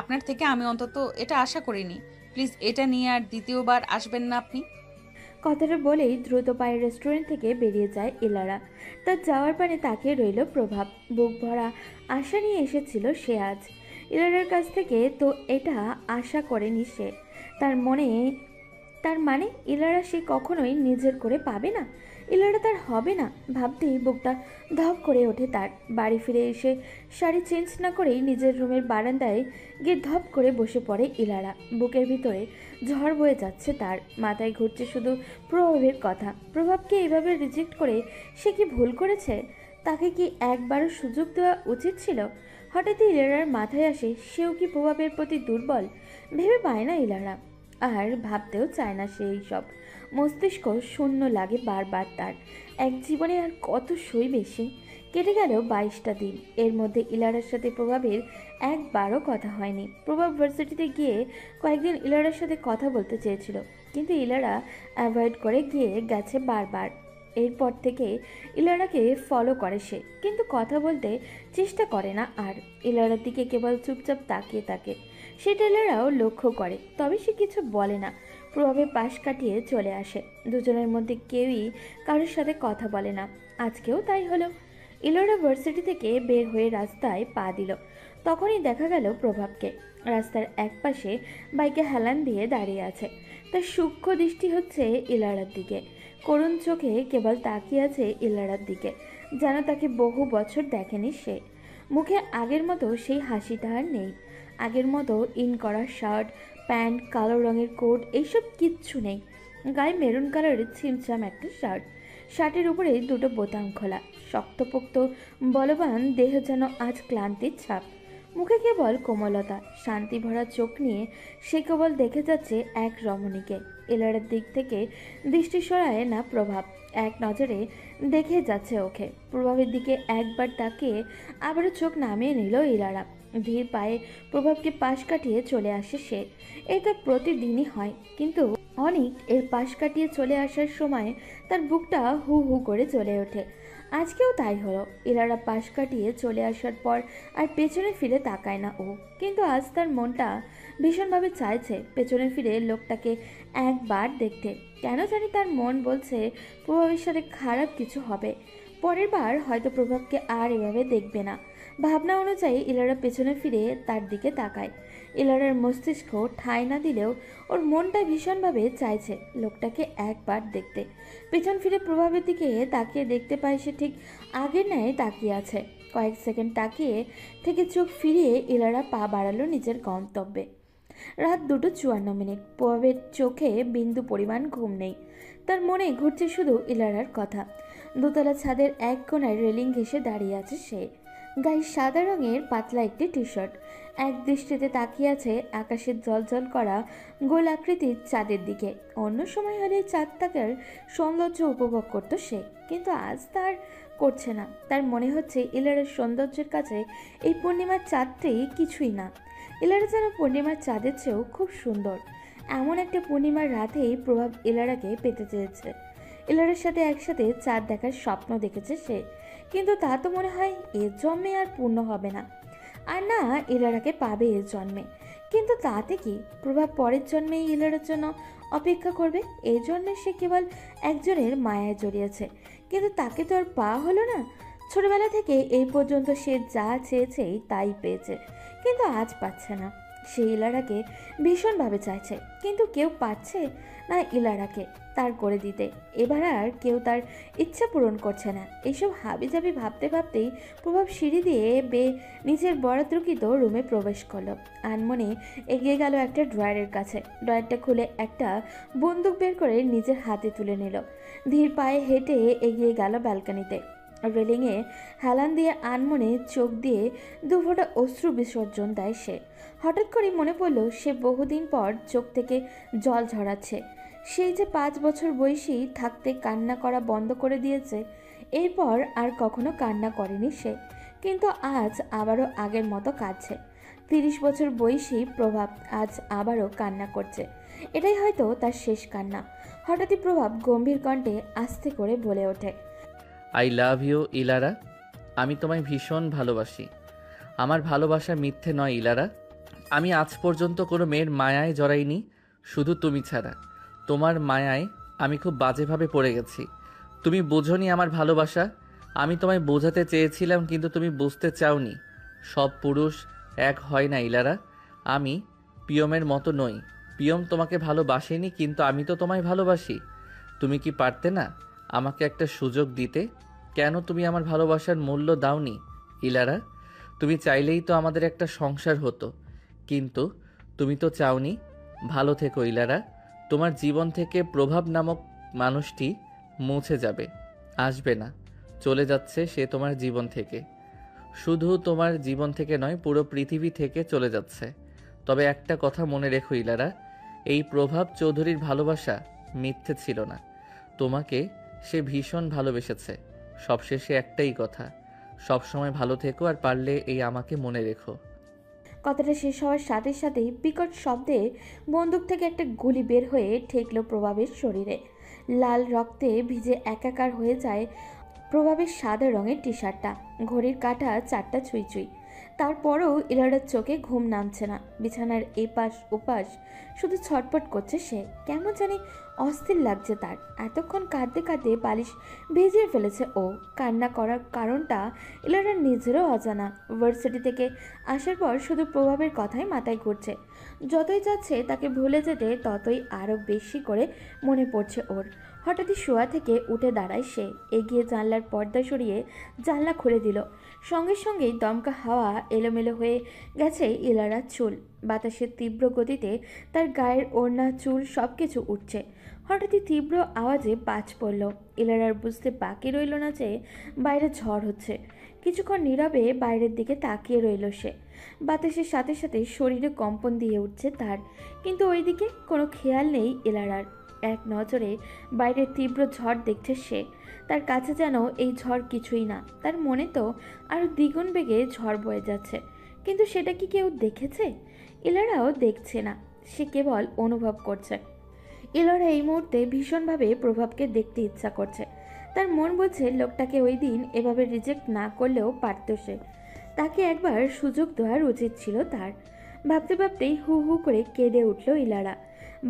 আপনার থেকে আমি অন্তত এটা আশা করিনি। প্লিজ এটা নিয়ে আর দ্বিতীয়বার আসবেন না আপনি। কথাটা বলেই দ্রুত পায়ে রেস্টুরেন্ট থেকে বেরিয়ে যায় ইলারা। তার যাওয়ার পানে তাকিয়ে রইল প্রভাব। বুক ভরা আশা নিয়ে এসেছিল সে আজ। ইলারার কাছ থেকে তো এটা আশা করেনি সে। তার মানে ইলারা সে কখনোই নিজের করে পাবে না, ইলারা তার হবে না। ভাবতেই বুকটা ধপ করে ওঠে তার। বাড়ি ফিরে এসে শাড়ি চেঞ্জ না করেই নিজের রুমের বারান্দায় গিয়ে ধপ করে বসে পড়ে ইলারা। বুকের ভিতরে ঝড় বয়ে যাচ্ছে তার। মাথায় ঘুরছে শুধু প্রভাবের কথা। প্রভাবকে এইভাবে রিজেক্ট করে সে কি ভুল করেছে? তাকে কি একবারও সুযোগ দেওয়া উচিত ছিল? হঠাৎই ইলারার মাথায় আসে সেও কি প্রভাবের প্রতি দুর্বল। ভেবে পায় না ইলারা, আর ভাবতেও চায় না সেই সব। মস্তিষ্ক শূন্য লাগে বারবার তার। এক জীবনে আর কত সইবে সে? কেটে গেল 22টা দিন। এর মধ্যে ইলারার সাথে প্রভাবের একবারও কথা হয়নি। প্রভাব ভার্সিটিতে গিয়ে কয়েকদিন ইলারার সাথে কথা বলতে চেয়েছিল, কিন্তু ইলারা অ্যাভয়েড করে গেছে বারবার। এরপর থেকে ইলারাকে ফলো করে সে, কিন্তু কথা বলতে চেষ্টা করে না আর। ইলারার দিকে কেবল চুপচাপ তাকিয়ে থাকে। সেটা ইলারাও লক্ষ্য করে, তবে সে কিছু বলে না। প্রভাবে পাশ কাটিয়ে চলে আসে। দুজনের মধ্যে কেউই কারোর সাথে কথা বলে না। আজকেও তাই হলো। ইলারা ভার্সিটি থেকে বের হয়ে রাস্তায় পা দিল। তখনই দেখা গেল প্রভাবকে। রাস্তার একপাশে বাইকে হেলান দিয়ে দাঁড়িয়ে আছে। তার সূক্ষ্ম দৃষ্টি হচ্ছে ইলারার দিকে। করুণ চোখে কেবল তাকিয়ে আছে ইলারার দিকে, যেন তাকে বহু বছর দেখেনি সে। মুখে আগের মতো সেই হাসিটা আর নেই। আগের মতো ইন করা শার্ট, প্যান্ট, কালো রঙের কোট, এইসব কিচ্ছু নেই। গায়ে মেরুন কালারের ছিমছাম একটা শার্ট, শার্টের উপরে দুটো বোতাম খোলা। শক্তপোক্ত বলবান দেহ যেন আজ ক্লান্তির ছাপ। মুখে কেবল কোমলতা, শান্তি ভরা চোখ নিয়ে সে কেবল দেখে যাচ্ছে এক রমণীকে। ইলারার দিক থেকে দৃষ্টি সরায় না প্রভাব, এক নজরে দেখে যাচ্ছে ওকে। প্রভাবের দিকে একবার তাকিয়ে আবারও চোখ নামিয়ে নিল ইলারা। ধীর পায়ে প্রভাবকে পাশ কাটিয়ে চলে আসে সে। এটা প্রতিদিনই হয়, কিন্তু অনেক এর পাশ কাটিয়ে চলে আসার সময় তার বুকটা হু হু করে চলে ওঠে। আজকেও তাই হলো। ইলারা পাশ কাটিয়ে চলে আসার পর আর পেছনে ফিরে তাকায় না ও, কিন্তু আজ তার মনটা ভীষণভাবে চাইছে পেছনে ফিরে লোকটাকে একবার দেখতে। কেন জানি তার মন বলছে প্রভাবের সাথে খারাপ কিছু হবে। পরের বার হয়তো প্রভাবকে আর এভাবে দেখবে না। ভাবনা অনুযায়ী ইলারা পেছনে ফিরে তার দিকে তাকায়। ইলারার মস্তিষ্ক ঠাঁই না দিলেও ওর মনটা ভীষণভাবে চাইছে লোকটাকে একবার দেখতে। পেছন ফিরে প্রভাবের দিকে তাকিয়ে দেখতে পায় সে ঠিক আগের ন্যায় তাকিয়ে আছে। কয়েক সেকেন্ড তাকিয়ে থেকে চোখ ফিরিয়ে ইলারা পা বাড়ালো নিজের গন্তব্যে। রাত 2:54। প্রভাবের চোখে বিন্দু পরিমাণ ঘুম নেই। তার মনে ঘুরছে শুধু ইলারার কথা। দোতলা ছাদের এক কোণায় রেলিং ঘেঁষে দাঁড়িয়ে আছে সে। গায়ে সাদা রঙের পাতলা একটি টি শার্ট। এক দৃষ্টিতে তাকিয়ে আছে আকাশের জলজল করা গোল আকৃতির চাঁদের দিকে। অন্য সময় হলে চাঁদ তাকার সৌন্দর্য উপভোগ করতো সে, কিন্তু আজ তার করছে না। তার মনে হচ্ছে ইলারার সৌন্দর্যের কাছে এই পূর্ণিমার চাঁদটি কিছুই না। ইলারা যেন পূর্ণিমার চাঁদের চেয়েও খুব সুন্দর। এমন একটা পূর্ণিমার রাতেই প্রভাব ইলারাকে পেতে চেয়েছে। ইলারার সাথে একসাথে চাঁদ দেখার স্বপ্ন দেখেছে সে, কিন্তু তা তো মনে হয় এর জন্মে আর পূর্ণ হবে না। আর না ইলারাকে পাবে এর জন্মে, কিন্তু তাতে কি? প্রভাব পরের জন্মেই ইলারার জন্য অপেক্ষা করবে। এই জন্মে সে কেবল একজনের মায়ায় জড়িয়েছে, কিন্তু তাকে তো আর পাওয়া হলো না। ছোটবেলা থেকে এই পর্যন্ত সে যা চেয়েছেই তাই পেয়েছে, কিন্তু আজ পাচ্ছে না। সে ইলারাকে ভীষণভাবে চাইছে, কিন্তু কেউ পাচ্ছে না ইলারাকে তার করে দিতে। এবার আর কেউ তার ইচ্ছা পূরণ করছে না। এইসব হাবিজাবি ভাবতে ভাবতেই প্রভাব সিঁড়ি দিয়ে নিজের বরাদ্দকৃত রুমে প্রবেশ করলো। আনমনে এগিয়ে গেল একটা ড্রয়ারের কাছে। ড্রয়ারটা খুলে একটা বন্দুক বের করে নিজের হাতে তুলে নিল। ধীর পায়ে হেঁটে এগিয়ে গেল ব্যালকনিতে। রেলিংয়ে হেলান দিয়ে আনমনে চোখ দিয়ে দুফোঁটা অশ্রু বিসর্জন দেয় সে। হঠাৎ করে মনে পড়ল সে বহুদিন পর চোখ থেকে জল ঝরাচ্ছে। সেই যে 5 বছর বয়সী থাকতে কান্না করা বন্ধ করে দিয়েছে, এরপর আর কখনো কান্না করেনি সে, কিন্তু আজ আবারও আগের মতো কাঁদছে। 30 বছর বয়সী প্রভাব আজ আবারও কান্না করছে। এটাই হয়তো তার শেষ কান্না। হঠাৎই প্রভাব গম্ভীর কণ্ঠে আস্তে করে বলে ওঠে, আই লাভ ইউ ইলারা। আমি তোমায় ভীষণ ভালোবাসি। আমার ভালোবাসা মিথ্যে নয় ইলারা। আমি আজ পর্যন্ত কোনো মেয়ের মায়ায় জড়াইনি, শুধু তুমি ছাড়া। তোমার মায়ায় আমি খুব বাজেভাবে পড়ে গেছি। তুমি বোঝোনি আমার ভালোবাসা। আমি তোমায় বোঝাতে চেয়েছিলাম, কিন্তু তুমি বুঝতে চাওনি। সব পুরুষ এক হয় না ইলারা। আমি পিয়মের মতো নই। পিয়ম তোমাকে ভালোবাসেনি, কিন্তু আমি তো তোমায় ভালোবাসি। তুমি কি পারতে না আমাকে একটা সুযোগ দিতে? কেন তুমি আমার ভালোবাসার মূল্য দাওনি ইলারা? তুমি চাইলেই তো আমাদের একটা সংসার হতো, কিন্তু তুমি তো চাওনি। ভালো থেকো ইলারা। তোমার জীবন থেকে প্রভাব নামক মানুষটি মুছে যাবে, আসবে না, চলে যাচ্ছে সে তোমার জীবন থেকে। শুধু তোমার জীবন থেকে নয়, পুরো পৃথিবী থেকে চলে যাচ্ছে। তবে একটা কথা মনে রেখো ইলারা, এই প্রভাব চৌধুরীর ভালোবাসা মিথ্যে ছিল না। তোমাকে সে ভীষণ ভালোবেসেছে। সবশেষে একটাই কথা, সবসময় ভালো থেকো, আর পারলে এই আমাকে মনে রেখো। কথাটা শেষ হওয়ার সাথে সাথেই বিকট শব্দে বন্দুক থেকে একটা গুলি বের হয়ে ঠেকল প্রভাবের শরীরে। লাল রক্তে ভিজে একাকার হয়ে যায় প্রভাবের সাদা রঙের টি শার্টটা। ঘড়ির কাঁটা 4টা ছুঁই ছুঁই। তারপরও ইলারার চোখে ঘুম নামছে না। বিছানার এপাশ ওপাশ শুধু ছটপট করছে সে। কেমন জানি অস্থির লাগছে তার। এতক্ষণ কাঁদতে কাঁদতে বালিশ ভিজিয়ে ফেলেছে ও। কান্না করার কারণটা ইলারার নিজেরও অজানা। ভার্সিটি থেকে আসার পর শুধু প্রভাবের কথাই মাথায় ঘুরছে। যতই যাচ্ছে তাকে ভুলে যেতে ততই আরও বেশি করে মনে পড়ছে ওর। হঠাৎই শোয়া থেকে উঠে দাঁড়ায় সে। এগিয়ে জানলার পর্দা সরিয়ে জানলা খুলে দিল। সঙ্গে সঙ্গেই দমকা হাওয়া এলোমেলো হয়ে গেছে ইলারার চুল। বাতাসের তীব্র গতিতে তার গায়ের ওড়না চুল সব কিছু উঠছে। হঠাৎই তীব্র আওয়াজে বাজ পড়ল। ইলারার বুঝতে বাকি রইল না যে বাইরে ঝড় হচ্ছে। কিছুক্ষণ নীরবে বাইরের দিকে তাকিয়ে রইল সে। বাতাসের সাথে সাথে শরীরে কম্পন দিয়ে উঠছে তার, কিন্তু ওইদিকে কোনো খেয়াল নেই ইলারার। এক নজরে বাইরের তীব্র ঝড় দেখছে সে। তার কাছে যেন এই ঝড় কিছুই না। তার মনে তো আরও দ্বিগুণ বেগে ঝড় বয়ে যাচ্ছে, কিন্তু সেটা কি কেউ দেখেছে? ইলারাও দেখছে না, সে কেবল অনুভব করছে। ইলারা এই মুহূর্তে ভীষণভাবে প্রভাবকে দেখতে ইচ্ছা করছে। তার মন বলছে লোকটাকে ওই দিন এভাবে রিজেক্ট না করলেও পারত সে। তাকে একবার সুযোগ দেওয়ার উচিত ছিল তার। ভাবতে ভাবতেই হু হু করে কেঁদে উঠল ইলারা।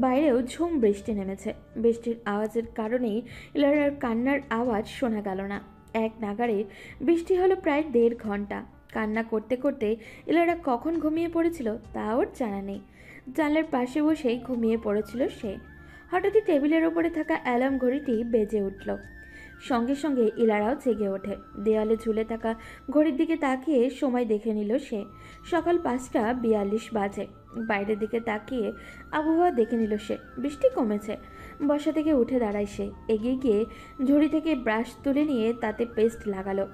বাইরেও ঝুম বৃষ্টি নেমেছে। বৃষ্টির আওয়াজের কারণেই ইলারার কান্নার আওয়াজ শোনা গেল না। এক নাগাড়ে বৃষ্টি হলো প্রায় 1.5 ঘন্টা। কান্না করতে করতে ইলারা কখন ঘুমিয়ে পড়েছিল তা ওর জানা নেই। জানলার পাশে বসেই ঘুমিয়ে পড়েছিল সে। হঠাৎই টেবিলের ওপরে থাকা অ্যালার্ম ঘড়িটি বেজে উঠল। সঙ্গে সঙ্গে ইলারাও জেগে ওঠে। দেয়ালে ঝুলে থাকা ঘড়ির দিকে তাকিয়ে সময় দেখে নিল সে। সকাল 5:42 বাজে। বাইরের দিকে তাকিয়ে আবহাওয়া দেখে নিল সে। বৃষ্টি কমেছে। বসা থেকে উঠে দাঁড়ায় সে। এগিয়ে গিয়ে ঝুড়ি থেকে ব্রাশ তুলে নিয়ে তাতে পেস্ট লাগালো।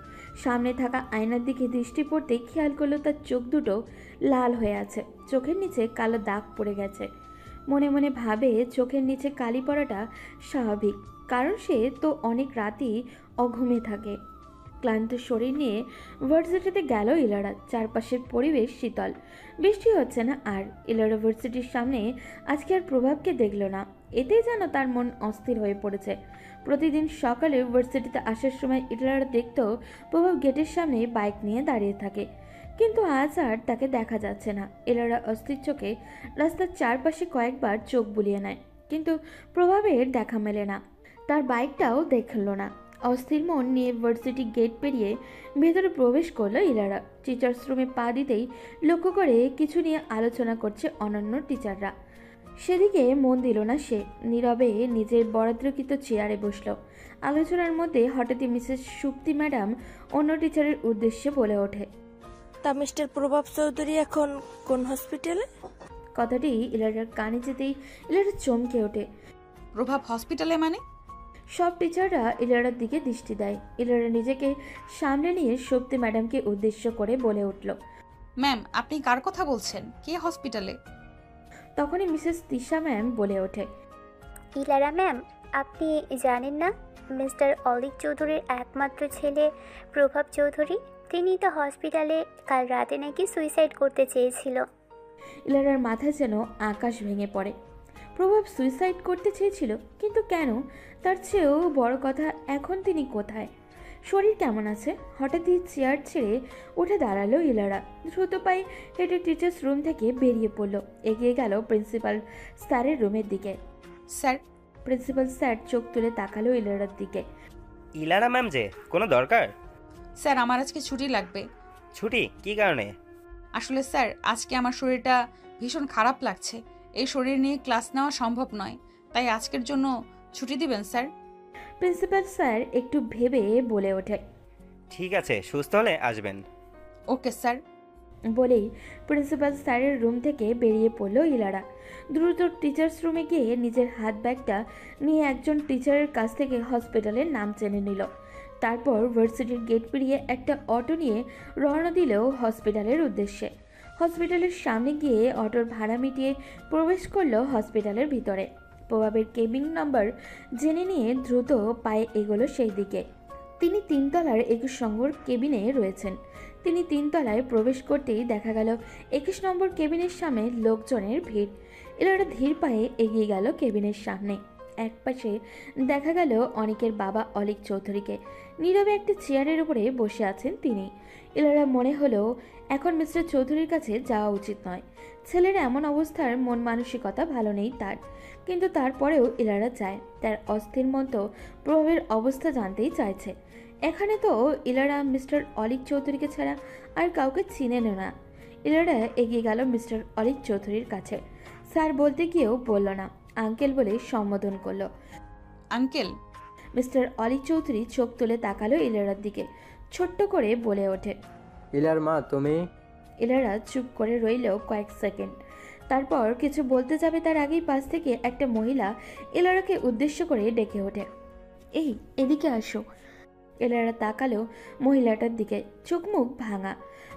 সামনে থাকা আয়নার দিকে দৃষ্টি পড়তেই খেয়াল করলো তার চোখ দুটো লাল হয়ে আছে। চোখের নিচে কালো দাগ পড়ে গেছে। মনে মনে ভাবে চোখের নিচে কালি পড়াটা স্বাভাবিক, কারণ সে তো অনেক রাতই অঘুমে থাকে। ক্লান্ত শরীর নিয়ে ভার্সিটিতে গেল ইলারা। চারপাশের পরিবেশ শীতল। বৃষ্টি হচ্ছে না আর। ইলারা ভার্সিটির সামনে আজকে আর প্রভাবকে দেখল না। এতেই যেন তার মন অস্থির হয়ে পড়েছে। প্রতিদিন সকালে ভার্সিটিতে আসার সময় ইলারা দেখত প্রভাব গেটের সামনে বাইক নিয়ে দাঁড়িয়ে থাকে, কিন্তু আজ আর তাকে দেখা যাচ্ছে না। ইলারা অস্থির চোখে রাস্তার চারপাশে কয়েকবার চোখ বুলিয়ে নেয়, কিন্তু প্রভাবের দেখা মেলে না। তার বাইকটাও দেখল না। অস্থির মন নিয়ে ভার্সিটি গেট পেরিয়ে ভেতরে প্রবেশ করলো ইলারা। টিচার্স রুমে পা দিতেই লক্ষ্য করে কিছু নিয়ে আলোচনা করছে অন্যান্য টিচাররা। সেদিকে মন দিল না সে। নীরবে নিজের বরাদ্দকৃত চেয়ারে বসল। আলোচনার মধ্যে হঠাৎই মিসেস সুপ্তি ম্যাডাম অন্য টিচারের উদ্দেশ্যে বলে ওঠে, তা মিস্টার প্রভাব চৌধুরী এখন কোন হসপিটালে? কথাটি ইলারার কানে যেতেই ইলারা চমকে ওঠে। প্রভাব হসপিটালে মানে? সব টিচাররা ইলারার দিকে দৃষ্টি দেয়। ইলারা নিজেকে সামনে নিয়ে শক্তি ম্যাডামকে উদ্দেশ্য করে বলে উঠল, ম্যাম আপনি কার কথা বলছেন? কে হসপিটালে? তখনই মিসেস তিশা ম্যাম বলে ওঠে, ইলারা ম্যাম, আপনি জানেন না মিস্টার অলিক চৌধুরীর একমাত্র ছেলে প্রভাব চৌধুরী, তিনি তো হসপিটালে কাল রাতে নাকি সুইসাইড করতে চেয়েছিল। ইলারার মাথা যেন আকাশ ভেঙে পড়ে। প্রভাব সুইসাইড করতে চেয়েছিল, কিন্তু কেন? তার চেয়েও বড় কথা, এখন তিনি কোথায়? শরীর কেমন আছে? হঠাৎই চেয়ার ছেড়ে উঠে দাঁড়ালো ইলারা। দ্রুত পায়ে হেঁটে টিচার্স রুম থেকে বেরিয়ে পড়লো। এগিয়ে গেল প্রিন্সিপাল স্যারের রুমের দিকে। স্যার? প্রিন্সিপাল স্যার চোখ তুলে তাকালো ইলারার দিকে। ইলারা ম্যাম যে, কোনো দরকার? স্যার আমার আজকে ছুটি লাগবে। ছুটি? কি কারণে? আসলে স্যার আজকে আমার শরীরটা ভীষণ খারাপ লাগছে। এই শরীর নিয়ে ক্লাস নেওয়া সম্ভব নয়, তাই আজকের জন্য ছুটি দিবেন স্যার? প্রিন্সিপাল স্যার একটু ভেবে বলে ওঠে, ঠিক আছে, সুস্থ হলে আসবেন। Okay sir. বলেই প্রিন্সিপাল স্যারের রুম থেকে বেরিয়ে পড়ল ইলারা। দ্রুত টিচার্স রুমে গিয়ে নিজের হাত ব্যাগটা নিয়ে একজন টিচারের কাছ থেকে হসপিটালের নাম জেনে নিল। তারপর ভার্সিটির গেট পেরিয়ে একটা অটো নিয়ে রওনা দিল হসপিটালের উদ্দেশ্যে। হসপিটালের সামনে গিয়ে অটোর ভাড়া মিটিয়ে প্রবেশ করলো হসপিটালের ভিতরে। প্রভাবের কেবিন নাম্বার জেনে নিয়ে দ্রুত পায়ে এগোলো সেই দিকে। তিনি 3 তলার 21 নম্বর কেবিনে রয়েছেন। তিনি 3 তলায় প্রবেশ করতেই দেখা গেল 21 নম্বর কেবিনের সামনে লোকজনের ভিড়। ইলারা ধীর পায়ে এগিয়ে গেল কেবিনের সামনে। একপাশে দেখা গেল অনিকের বাবা অলিক চৌধুরীকে। নীরবে একটা চেয়ারের উপরে বসে আছেন তিনি। ইলারা মনে হলো এখন মিস্টার চৌধুরীর কাছে যাওয়া উচিত নয়। ছেলের এমন অবস্থার মন মানসিকতা ভালো নেই তার, কিন্তু তারপরেও ইলারা চায়। তার অস্থির মন তো প্রভাবের অবস্থা জানতেই চাইছে। এখানে তো ইলারা মিস্টার অলিক চৌধুরীকে ছাড়া আর কাউকে চিনেন না। ইলারা এগিয়ে গেল মিস্টার অলিক চৌধুরীর কাছে। স্যার বলতে গিয়েও বলল না, আঙ্কেল বলে সম্বোধন করলো। আঙ্কেল। মিস্টার অলিক চৌধুরী চোখ তুলে তাকালো ইলারার দিকে, ছোট্ট করে বলে ওঠে, ইলার মা তুমি? ইলারা চুপ করে রইল কয়েক সেকেন্ড। তারপর কিছু বলতে যাবে তার আগেই পাশ থেকে একটা মহিলা ইলারাকে উদ্দেশ্য করে ডেকে ওঠে, এই এদিকে আসো। ইলারা তাকালো মহিলাটার দিকে, চোখ মুখ ভাঙা।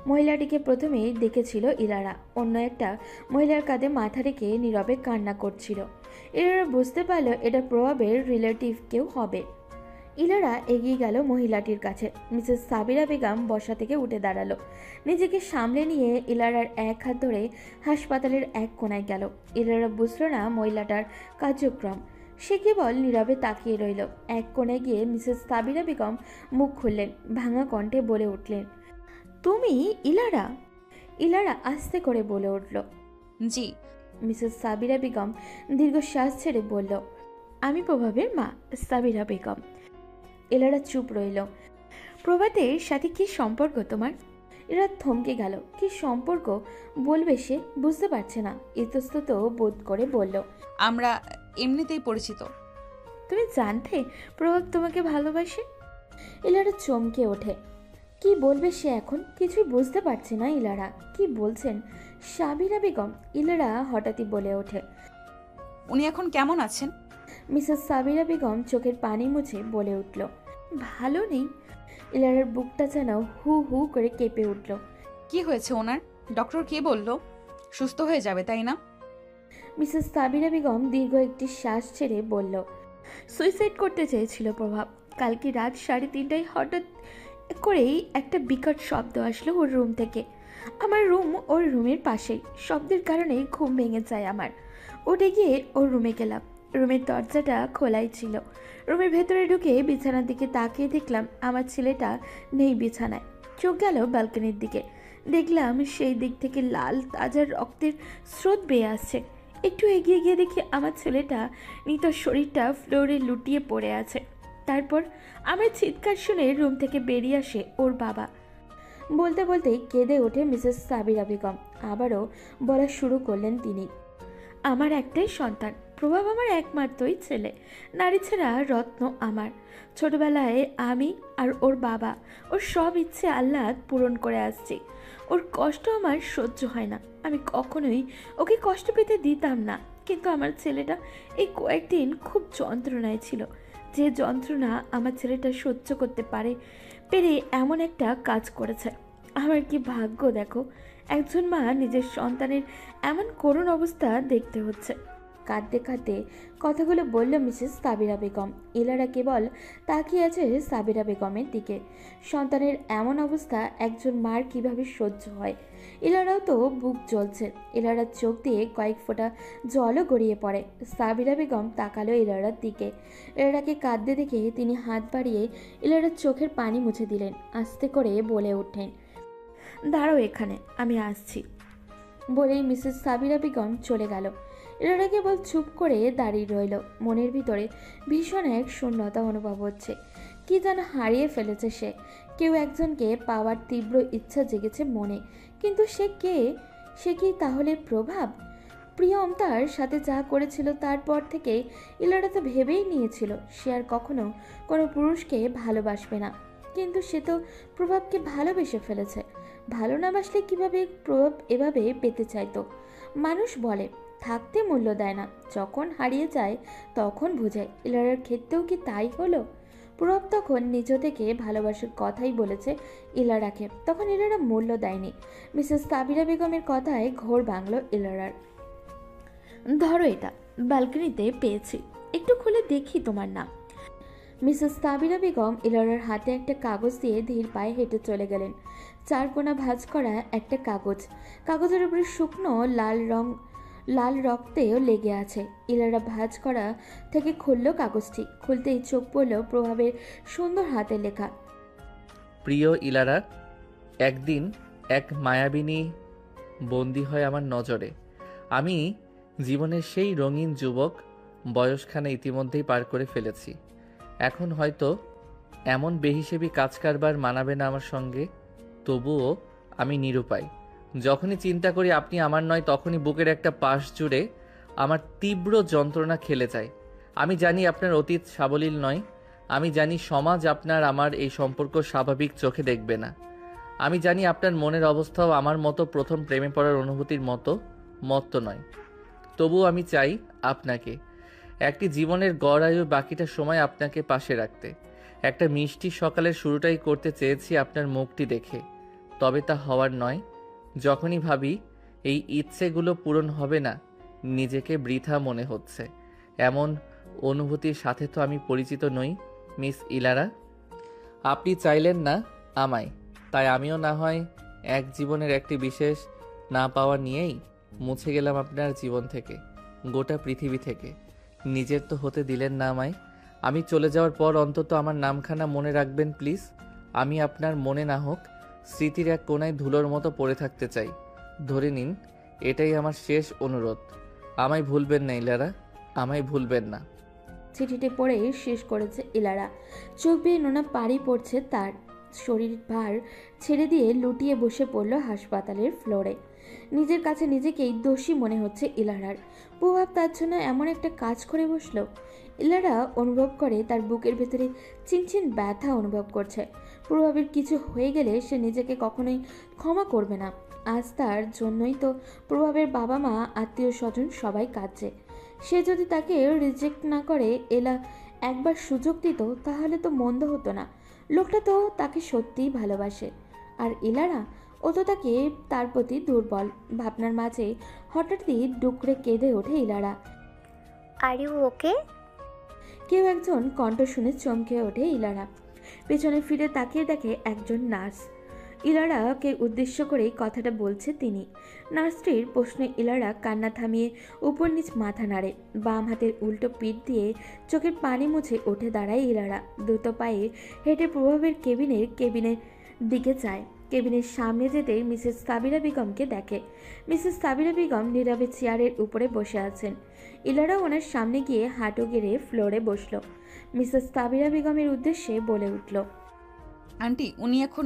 মহিলাটিকে প্রথমেই দেখেছিল ইলারা, অন্য একটা মহিলার কাঁধে মাথা রেখে নীরবে কান্না করছিল। ইলারা বুঝতে পারল এটা প্রভাবের রিলেটিভ কেউ হবে। ইলারা এগিয়ে গেল মহিলাটির কাছে। মিসেস সাবিরা বেগম বসা থেকে উঠে দাঁড়ালো। নিজেকে সামলে নিয়ে ইলারার এক হাত ধরে হাসপাতালের এক কোণায় গেল। ইলারা বুঝল না মহিলাটার কার্যক্রম। সে কেবল নীরবে তাকিয়ে রইল। এক কোণে গিয়ে মিসেস সাবিরা বেগম মুখ খুললেন, ভাঙা কণ্ঠে বলে উঠলেন, তুমি ইলারা? ইলারা আস্তে করে বলে উঠল, জি। মিসেস সাবিরা বেগম দীর্ঘশ্বাস ছেড়ে বলল, আমি প্রভাবের মা, সাবিরা বেগম। ইলারা চুপ রইল। প্রভাতের সাথে কি সম্পর্ক তোমার? এরা থমকে গেল। কি সম্পর্ক বলবে সে বুঝতে পারছে না। ইতস্তত বোধ করে বলল, আমরা এমনিতেই পরিচিত। তুমি জানতে প্রভাব তোমাকে ভালোবাসে? ইলারা চমকে ওঠে। কি বলবে সে এখন? কিছুই বুঝতে পারছে না ইলারা। কি বলছেন সাবিরা বেগম? ইলারা হঠাৎই বলে ওঠে, উনি এখন কেমন আছেন? মিসেস সাবিরা বেগম চোখের পানি মুছে বলে উঠল, ভালো নেই। ইলারার বুকটা যেন হু হু করে কেঁপে উঠল। কি হয়েছে ওনার? ডক্টর কে বলল সুস্থ হয়ে যাবে, তাই না? মিসেস সাবিরা বেগম দীর্ঘ একটি শ্বাস ছেড়ে বলল, সুইসাইড করতে চেয়েছিল প্রভাব। কালকে রাত 3:30টায় হঠাৎ করেই একটা বিকট শব্দ আসলো ওর রুম থেকে। আমার রুম ওর রুমের পাশেই। শব্দের কারণে ঘুম ভেঙে যায় আমার। উঠে গিয়ে ওর রুমে গেলাম। রুমের দরজাটা খোলাই ছিল। রুমের ভেতরে ঢুকে বিছানার দিকে তাকিয়ে দেখলাম আমার ছেলেটা নেই বিছানায়। চোখ গেল ব্যালকনির দিকে। দেখলাম সেই দিক থেকে লাল তাজা রক্তের স্রোত বেয়ে আসছে। একটু এগিয়ে গিয়ে দেখি আমার ছেলেটা নিত শরীরটা ফ্লোরে লুটিয়ে পড়ে আছে। তারপর আমার চিৎকার শুনে রুম থেকে বেরিয়ে আসে ওর বাবা। বলতে বলতেই কেঁদে ওঠে মিসেস সাবিরা বেগম। আবারও বলা শুরু করলেন তিনি, আমার একটাই সন্তান প্রভাব, আমার একমাত্রই ছেলে। নারী ছাড়া রত্ন আমার। ছোটবেলায় আমি আর ওর বাবা ওর সব ইচ্ছে আল্লাহ পূরণ করে আসছি। ওর কষ্ট আমার সহ্য হয় না। আমি কখনোই ওকে কষ্ট পেতে দিতাম না, কিন্তু আমার ছেলেটা এই কয়েকদিন খুব যন্ত্রণায় ছিল। যে যন্ত্রণা আমার ছেলেটা সহ্য করতে পেরে এমন একটা কাজ করেছে। আমার কি ভাগ্য দেখো, একজন মা নিজের সন্তানের এমন করুণ অবস্থা দেখতে হচ্ছে। কাঁদতে কাঁদতে কথাগুলো বলল মিসেস সাবিরা বেগম। ইলারা কেবল তাকিয়ে আছে সাবিরা বেগমের দিকে। সন্তানের এমন অবস্থা একজন মার কিভাবে সহ্য হয়? ইলারাও তো বুক জ্বলছে। ইলারার চোখ দিয়ে কয়েক ফোঁটা জলও গড়িয়ে পড়ে। সাবিরা বেগম তাকালো ইলারার দিকে। ইলারাকে কাঁদতে দেখে তিনি হাত বাড়িয়ে ইলারার চোখের পানি মুছে দিলেন। আস্তে করে বলে ওঠেন, দাঁড়াও এখানে, আমি আসছি। বলেই মিসেস সাবিরা বেগম চলে গেল। ইলারা কেবল চুপ করে দাঁড়িয়ে রইল। মনের ভিতরে ভীষণ এক শূন্যতা অনুভব হচ্ছে। কি যেন হারিয়ে ফেলেছে সে। কেউ একজনকে পাওয়ার তীব্র ইচ্ছা জেগেছে মনে, কিন্তু সে কে? সে কি তাহলে প্রভাব? প্রিয়ম তার সাথে যা করেছিল তারপর থেকে ইলারা তো ভেবেই নিয়েছিল সে আর কখনো কোনো পুরুষকে ভালোবাসবে না, কিন্তু সে তো প্রভাবকে ভালোবেসে ফেলেছে। ভালো না বাসলে কিভাবে প্রভাব এভাবে পেতে চাইতো? মানুষ বলে থাকতে মূল্য দেয় না, যখন হারিয়ে যায় তখন বোঝায়। ইলারার ক্ষেত্রেও কি তাই হলো? প্রভাব তখন নিজ থেকে ভালোবাসার কথাই বলেছে ইলারাকে, তখন ইলারা মূল্য দেয়নি। মিসেস সাবিরা বেগমের কথায় ঘোর ভাঙল ইলারার। ধরো এটা, ব্যালকনিতে পেয়েছি, একটু খুলে দেখি তোমার নাম। মিসেস সাবিরা বেগম ইলারার হাতে একটা কাগজ দিয়ে ধীর পায়ে হেঁটে চলে গেলেন। 4 কোণা ভাঁজ করা একটা কাগজ। কাগজের উপরে শুকনো লাল রং লাল রক্তেও লেগে আছে। ইলারা ভাঁজ করা থেকে খুলল কাগজটি। খুলতেই চোখ পড়ল প্রভাবের সুন্দর হাতের লেখা। প্রিয় ইলারা, একদিন এক মায়াবিনী বন্দী হয় আমার নজরে। আমি জীবনের সেই রঙিন যুবক, বয়সখানা ইতিমধ্যেই পার করে ফেলেছি। এখন হয়তো এমন বেহিসেবি কাজ কারবার মানাবে না আমার সঙ্গে, তবুও আমি নিরুপায়। যখনই চিন্তা করি আপনি আমার নয়, তখনই বুকের একটা পাশ জুড়ে আমার তীব্র যন্ত্রণা খেলে যায়। আমি জানি আপনার অতীত সাবলীল নয়, আমি জানি সমাজ আপনার আমার এই সম্পর্ক স্বাভাবিক চোখে দেখবে না। আমি জানি আপনার মনের অবস্থাও আমার মতো প্রথম প্রেমে পড়ার অনুভূতির মতো নয়। তবুও আমি চাই আপনাকে, একটি জীবনের গড় আয়ু বাকিটা সময় আপনাকে পাশে রাখতে। একটা মিষ্টি সকালের শুরুটাই করতে চেয়েছি আপনার মুখটি দেখে, তবে তা হওয়ার নয়। যখনই ভাবি এই ইচ্ছেগুলো পূরণ হবে না, নিজেকে বৃথা মনে হচ্ছে। এমন অনুভূতির সাথে তো আমি পরিচিত নই মিস ইলারা। আপনি চাইলেন না আমায়, তাই আমিও না হয় এক জীবনের একটি বিশেষ না পাওয়া নিয়েই মুছে গেলাম আপনার জীবন থেকে, গোটা পৃথিবী থেকে। নিজের তো হতে দিলেন না আমায়। আমি চলে যাওয়ার পর অন্তত আমার নামখানা মনে রাখবেন প্লিজ। আমি আপনার মনে না হোক, স্মৃতির এক কোণায় ধুলোর মতো পড়ে থাকতে চাই। ধরে নিন এটাই আমার শেষ অনুরোধ। আমায় ভুলবেন না ইলারা, আমায় ভুলবেন না। চিঠিটি পড়ে শেষ করেছে ইলারা। চোখ বেয়ে নোনা পানি পড়ছে তার। শরীর ভার ছেড়ে দিয়ে লুটিয়ে বসে পড়ল হাসপাতালের ফ্লোরে। নিজের কাছে নিজেকেই দোষী মনে হচ্ছে ইলারার। প্রভাব তার জন্য এমন একটা কাজ করে বসলো। ইলারা অনুভব করে তার বুকের ভেতরে চিনচিন ব্যথা অনুভব করছে। প্রভাবের কিছু হয়ে গেলে সে নিজেকে কখনোই ক্ষমা করবে না। আজ তার জন্যই তো প্রভাবের বাবা মা, আত্মীয় স্বজন সবাই কাঁদছে। সে যদি তাকে রিজেক্ট না করে এলা একবার সুযোগ দিত, তাহলে তো মন্দ হতো না। লোকটা তো তাকে সত্যিই ভালোবাসে। আর ইলারা, ও তো তার প্রতি দুর্বল। ভাবনার মাঝে হঠাৎই ডুকরে কেঁদে ওঠে ইলারা। Are you okay? কেউ একজন কণ্ঠ শুনে চমকে ওঠে ইলারা। পেছনে ফিরে তাকিয়ে দেখে একজন নার্স। ইলারাকে উদ্দেশ্য করেই কথাটা বলছে তিনি। নার্সটির প্রশ্নে ইলারা কান্না থামিয়ে উপর নিচ মাথা নাড়ে। বাম হাতের উল্টো পিঠ দিয়ে চোখের পানি মুছে উঠে দাঁড়ায় ইলারা। দ্রুত পায়ে হেঁটে প্রভাবের কেবিনের দিকে যায়। কেবিনের সামনে যেতে মিসেস সাবিরা বেগমকে দেখে। মিসেস সাবিরা বেগম নীরবে চেয়ারের উপরে বসে আছেন। ইলারা ওনার সামনে গিয়ে হাঁটু গেড়ে ফ্লোরে বসল। মিসেস সাবিরা বেগমের উদ্দেশ্যে বলে উঠল, আন্টি, উনি এখন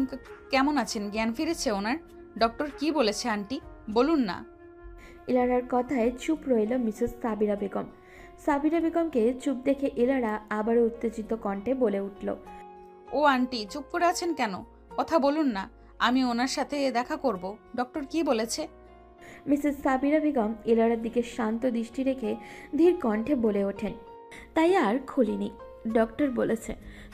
কেমন আছেন? জ্ঞান ফিরেছে ওনার? ডক্টর কি বলেছে আন্টি, বলুন না। ইলারার কথায় চুপ রইল মিসেস সাবিরা বেগম। সাবিরা বেগমকে চুপ দেখে ইলারা আবারও উত্তেজিত কণ্ঠে বলে উঠল, ও আন্টি, চুপ করে আছেন কেন? কথা বলুন না, আমি ওনার সাথে দেখা করব। ডক্টর কি বলেছে? মিসেস সাবিরা বেগম ইলারার দিকে শান্ত দৃষ্টি রেখে ধীর কণ্ঠে বলে ওঠেন, তাই আর খুলিনি। ডক্টর বলেছে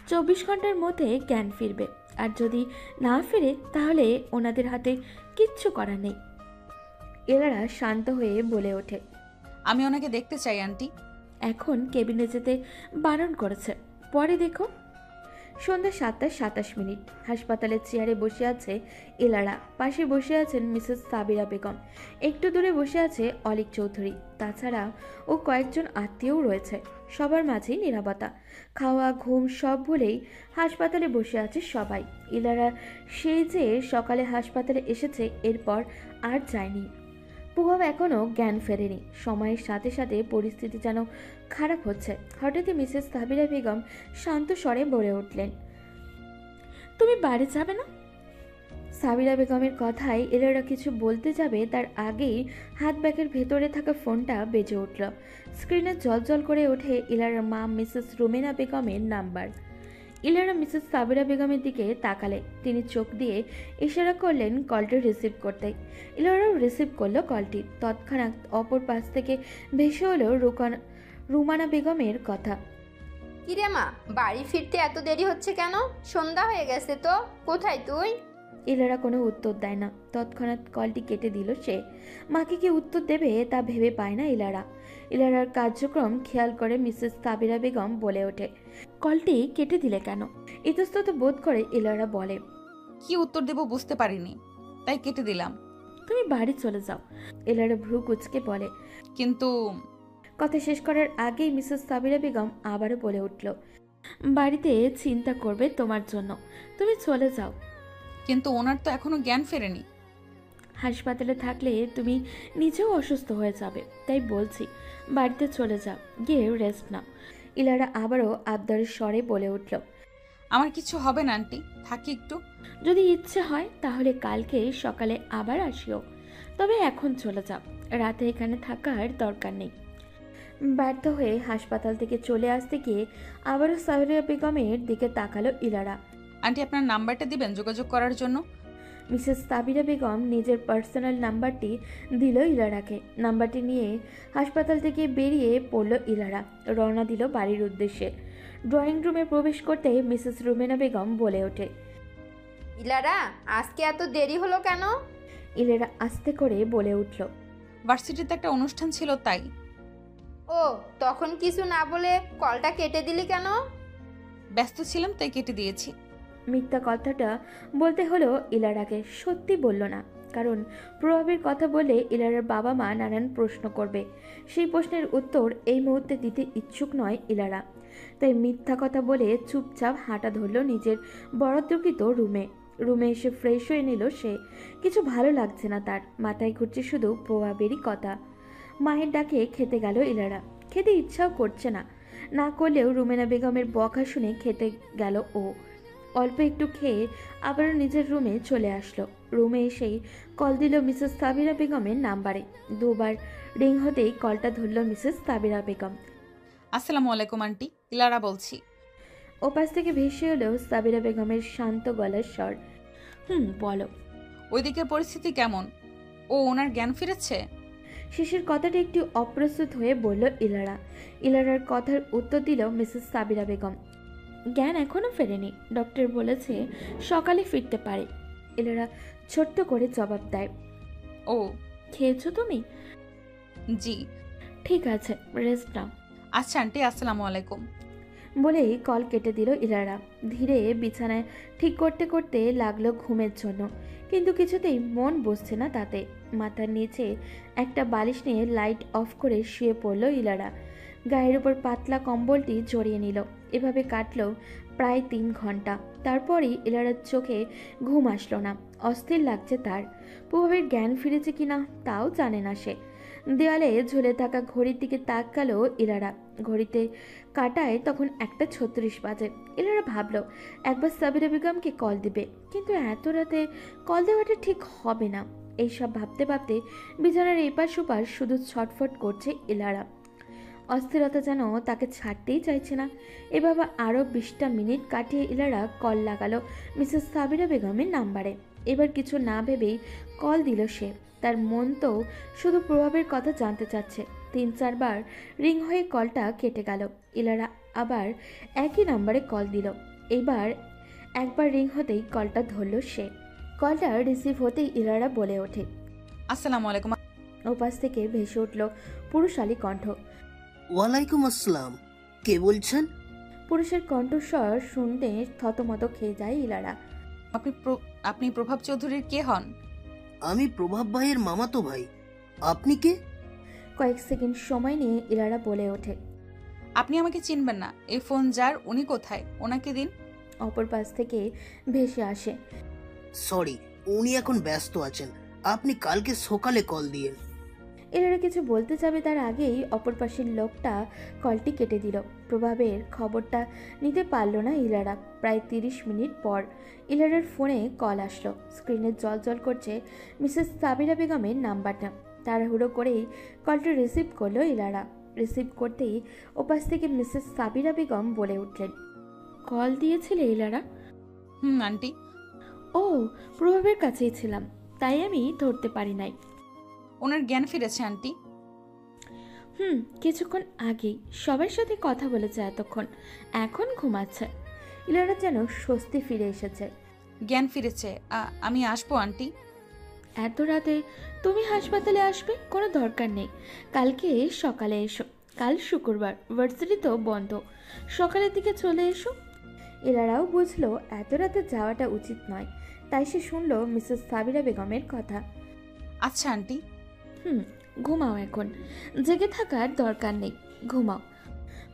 24 ঘন্টার মধ্যে জ্ঞান ফিরবে, আর যদি না ফিরে তাহলে ওনাদের হাতে কিচ্ছু করার নেই। ইলারা শান্ত হয়ে বলে ওঠে, আমি ওনাকে দেখতে চাই আন্টি। এখন কেবিনে যেতে বারণ করেছে, পরে দেখো। সন্ধ্যা 7:27। হাসপাতালের চেয়ারে বসে আছে ইলারা। পাশে বসে আছেন মিসেস সাবিরা বেগম। একটু দূরে বসে আছে অলিক চৌধুরী। তাছাড়া ও কয়েকজন আত্মীয়ও রয়েছে। সবার মাঝেই নীরবতা। খাওয়া ঘুম সব ভুলেই হাসপাতালে বসে আছে সবাই। ইলারা সেই যে সকালে হাসপাতালে এসেছে, এরপর আর যায়নি। প্রভাব এখনও জ্ঞান ফেরেনি। সময়ের সাথে সাথে পরিস্থিতি যেন খারাপ হচ্ছে। হঠাৎই মিসেস সাবিরা বেগম শান্ত স্বরে বলে উঠলেন, তুমি বাড়ি যাবে না? সাবিরা বেগমের কথায় ইলারা কিছু বলতে যাবে, তার আগেই হাত ব্যাগের ভেতরে থাকা ফোনটা বেজে উঠল। স্ক্রিনে জলজল করে ওঠে ইলারার মা মিসেস রুমেনা বেগমের নাম্বার। ইলারা মিসেস সাবিরা বেগমের দিকে তাকালে। তিনি চোখ দিয়ে ইশারা করলেন কলটি রিসিভ করতে। ইলারাও রিসিভ করলো কলটি। তৎক্ষণাৎ অপর পাশ থেকে ভেসে হলো রুমানা বেগমের কথা, কিরে মা, বাড়ি ফিরতে এত দেরি হচ্ছে কেন? সন্ধ্যা হয়ে গেছে তো, কোথায় তুই? ইলারা কোনো উত্তর দেয় না। তৎক্ষণাৎ কলটি কেটে দিল সে। মাকে কি উত্তর দেবে তা ভেবে পায় না ইলারা। ইলারার কার্যক্রম খেয়াল করে মিসেস সাবিরা বেগম বলে ওঠে, কলটি কেটে দিলে কেন? ইতস্তত বোধ করে ইলারা বলে, কি উত্তর দেব বুঝতে পারিনি, তাই কেটে দিলাম। তুমি বাড়ি চলে যাও। ইলারা ভ্রু কুচকে বলে। কিন্তু কথা শেষ করার আগেই মিসেস সাবিরা বেগম আবারও বলে উঠল, বাড়িতে চিন্তা করবে তোমার জন্য, তুমি চলে যাও। কিন্তু ওনার তো এখনো জ্ঞান ফেরেনি। হাসপাতালে থাকলে তুমি নিজেও অসুস্থ হয়ে যাবে, তাই বলছি বাড়িতে চলে যাও, গিয়ে রেস্ট নাও। ইলারা আবারও আবদারের স্বরে বলে উঠল, আমার কিছু হবে না আন্টি, থাকি একটু। যদি ইচ্ছে হয় তাহলে কালকে সকালে আবার আসিও, তবে এখন চলে যাও, রাতে এখানে থাকার দরকার নেই। ব্যর্থ হয়ে হাসপাতাল থেকে চলে আসতে গিয়ে আবারও সাবিরা বেগমের দিকে তাকালো ইলারা। আন্টি, আপনার নাম্বারটা দিবেন যোগাযোগ করার জন্য? মিসেস সাবিরা বেগম নিজের পার্সোনাল নাম্বারটি দিল ইলারাকে। নাম্বারটি নিয়ে হাসপাতাল থেকে বেরিয়ে পড়ল ইলারা, রওনা দিল বাড়ির উদ্দেশ্যে। ড্রয়িং রুমে প্রবেশ করতে মিসেস রুমেনা বেগম বলে ওঠে, ইলারা, আজকে এত দেরি হলো কেন? ইলারা আস্তে করে বলে উঠল, ভার্সিটিতে একটা অনুষ্ঠান ছিল তাই। ও, তখন কিছু না বলে কলটা কেটে দিলি কেন? ব্যস্ত ছিলাম তাই কেটে দিয়েছি। মিথ্যা কথাটা বলতে হলো ইলারাকে, সত্যি বলল না, কারণ প্রভাবের কথা বলে ইলারার বাবা মা নানান প্রশ্ন করবে। সেই প্রশ্নের উত্তর এই মুহূর্তে দিতে ইচ্ছুক নয় ইলারা, তাই মিথ্যা কথা বলে চুপচাপ হাঁটা ধরল নিজের বরাদ্দকৃত রুমে এসে ফ্রেশ হয়ে নিল সে। কিছু ভালো লাগছে না তার, মাথায় ঘুরছে শুধু প্রভাবেরই কথা। মায়ের ডাকে খেতে গেল ইলারা, খেতে ইচ্ছাও করছে না, না করলেও রুমেনা বেগমের বকা শুনে খেতে গেল ও। অল্প একটু খেয়ে আবারও নিজের রুমে চলে আসলো। রুমে এসেই কল দিল মিসেস সাবিরা বেগমের নাম্বারে। দুবার রিং হতেই কলটা ধরল মিসেস সাবিরা বেগম। আসসালামু আলাইকুম আন্টি, ইলারা বলছি। ওপাশ থেকে ভেসে এলো সাবিরা বেগমের শান্ত গলার স্বর। বলো। ওইদিকের পরিস্থিতি কেমন? ও ওনার জ্ঞান ফিরেছে? শেষের কথাটা একটু অপ্রস্তুত হয়ে বলল ইলারা। ইলারার কথার উত্তর দিল মিসেস সাবিরা বেগম, জ্ঞান এখনো ফেরেনি, ডক্টর বলেছে সকালে ফিরতে পারে। ইলারা ছোট্ট করে জবাব দেয়, ও, খেয়েছো তুমি? জি। ঠিক আছে, রেস্ট নাও। আচ্ছা আন্টি, আসসালামু আলাইকুম বলেই কল কেটে দিল ইলারা। ধীরে বিছানায় ঠিক করতে করতে লাগলো ঘুমের জন্য, কিন্তু কিছুতেই মন বসছে না তাতে। মাথার নিচে একটা বালিশ নিয়ে লাইট অফ করে শুয়ে পড়ল ইলারা। গায়ের উপর পাতলা কম্বলটি জড়িয়ে নিল। এভাবে কাটলো প্রায় 3 ঘন্টা। তারপরেই ইলারার চোখে ঘুম আসলো না, অস্থির লাগছে তার। প্রভাবের জ্ঞান ফিরেছে কিনা তাও জানে না সে। দেওয়ালে ঝুলে থাকা ঘড়ির দিকে তাকালো ইলারা। ঘড়িতে কাটায় তখন 1:36 বাজে। ইলারা ভাবলো একবার সাবিরা বেগমকে কল দিবে, কিন্তু এত রাতে কল দেওয়াটা ঠিক হবে না। এইসব ভাবতে ভাবতে বিছানার এপাশ ওপাশ শুধু ছটফট করছে ইলারা। অস্থিরতা যেন তাকে ছাড়তেই চাইছে না। এভাবে আরও 20টা মিনিট কাটিয়ে ইলারা কল লাগালো মিসেস সাবিরা বেগমের নাম্বারে। এবার কিছু না ভেবেই কল দিল সে। তার মন তো শুধু প্রভাবের কথা জানতে চাচ্ছে। 3-4 বার রিং হয়ে কলটা কেটে গেল। ইলারা আবার একই নাম্বারে কল দিল। এবার একবার রিং হতেই কলটা ধরল সে। কলটা রিসিভ হতেই ইলারা বলে ওঠে, আসসালামু আলাইকুম। ওপাশ থেকে ভেসে উঠল পুরুষালী কণ্ঠ। ওয়ালাইকুম আসসালাম, কে বলছেন? পুরুষের কণ্ঠস্বর শুনতে থতমত খেয়ে যায় ইলারা। আপনি প্রভাব চৌধুরীর কে হন? আমি প্রভাব ভাইয়ের মামাতো ভাই। আপনি কে? কয়েক সেকেন্ড সময় নিয়ে ইলারা বলে ওঠে, আপনি আমাকে চিনবেন না। এই ফোন যার, উনি কোথায়? ওনাকে দিন। অপর পাশ থেকে ভেসে আসে, সরি, উনি এখন ব্যস্ত আছেন, আপনি কালকে সকালে কল দিয়েন। ইলারা কিছু বলতে যাবে তার আগেই অপর পাশের লোকটা কলটি কেটে দিল। প্রভাবের খবরটা নিতে পারল না ইলারা। প্রায় 30 মিনিট পর ইলারার ফোনে কল আসলো। স্ক্রিনে জল করছে মিসেস সাবিরা বেগমের নাম্বারটা। তাড়াহুড়ো করেই কলটি রিসিভ করলো ইলারা। রিসিভ করতেই ওপাশ থেকে মিসেস সাবিরা বেগম বলে উঠলেন, কল দিয়েছিলে ইলারা? আন্টি। ও, প্রভাবের কাছেই ছিলাম, তাই আমি ধরতে পারি নাই। ওনার জ্ঞান ফিরেছে আন্টি। কিছুক্ষণ আগেই সবার সাথে কথা বলেছে, এতক্ষণ এখন ঘুমাচ্ছে। ইলারা যেন স্বস্তি ফিরে এসেছে। জ্ঞান ফিরেছে। আমি আসবো আন্টি। এত রাতে তুমি হাসপাতালে আসবে কোনো দরকার নেই, কালকে সকালে এসো। কাল শুক্রবার, ভার্সিটি তো বন্ধ, সকালের দিকে চলে এসো। ইলারাও বুঝলো এত রাতে যাওয়াটা উচিত নয়, তাই সে শুনল মিসেস সাবিরা বেগমের কথা। আচ্ছা আন্টি। ঘুমাও এখন, জেগে থাকার দরকার নেই, ঘুমাও।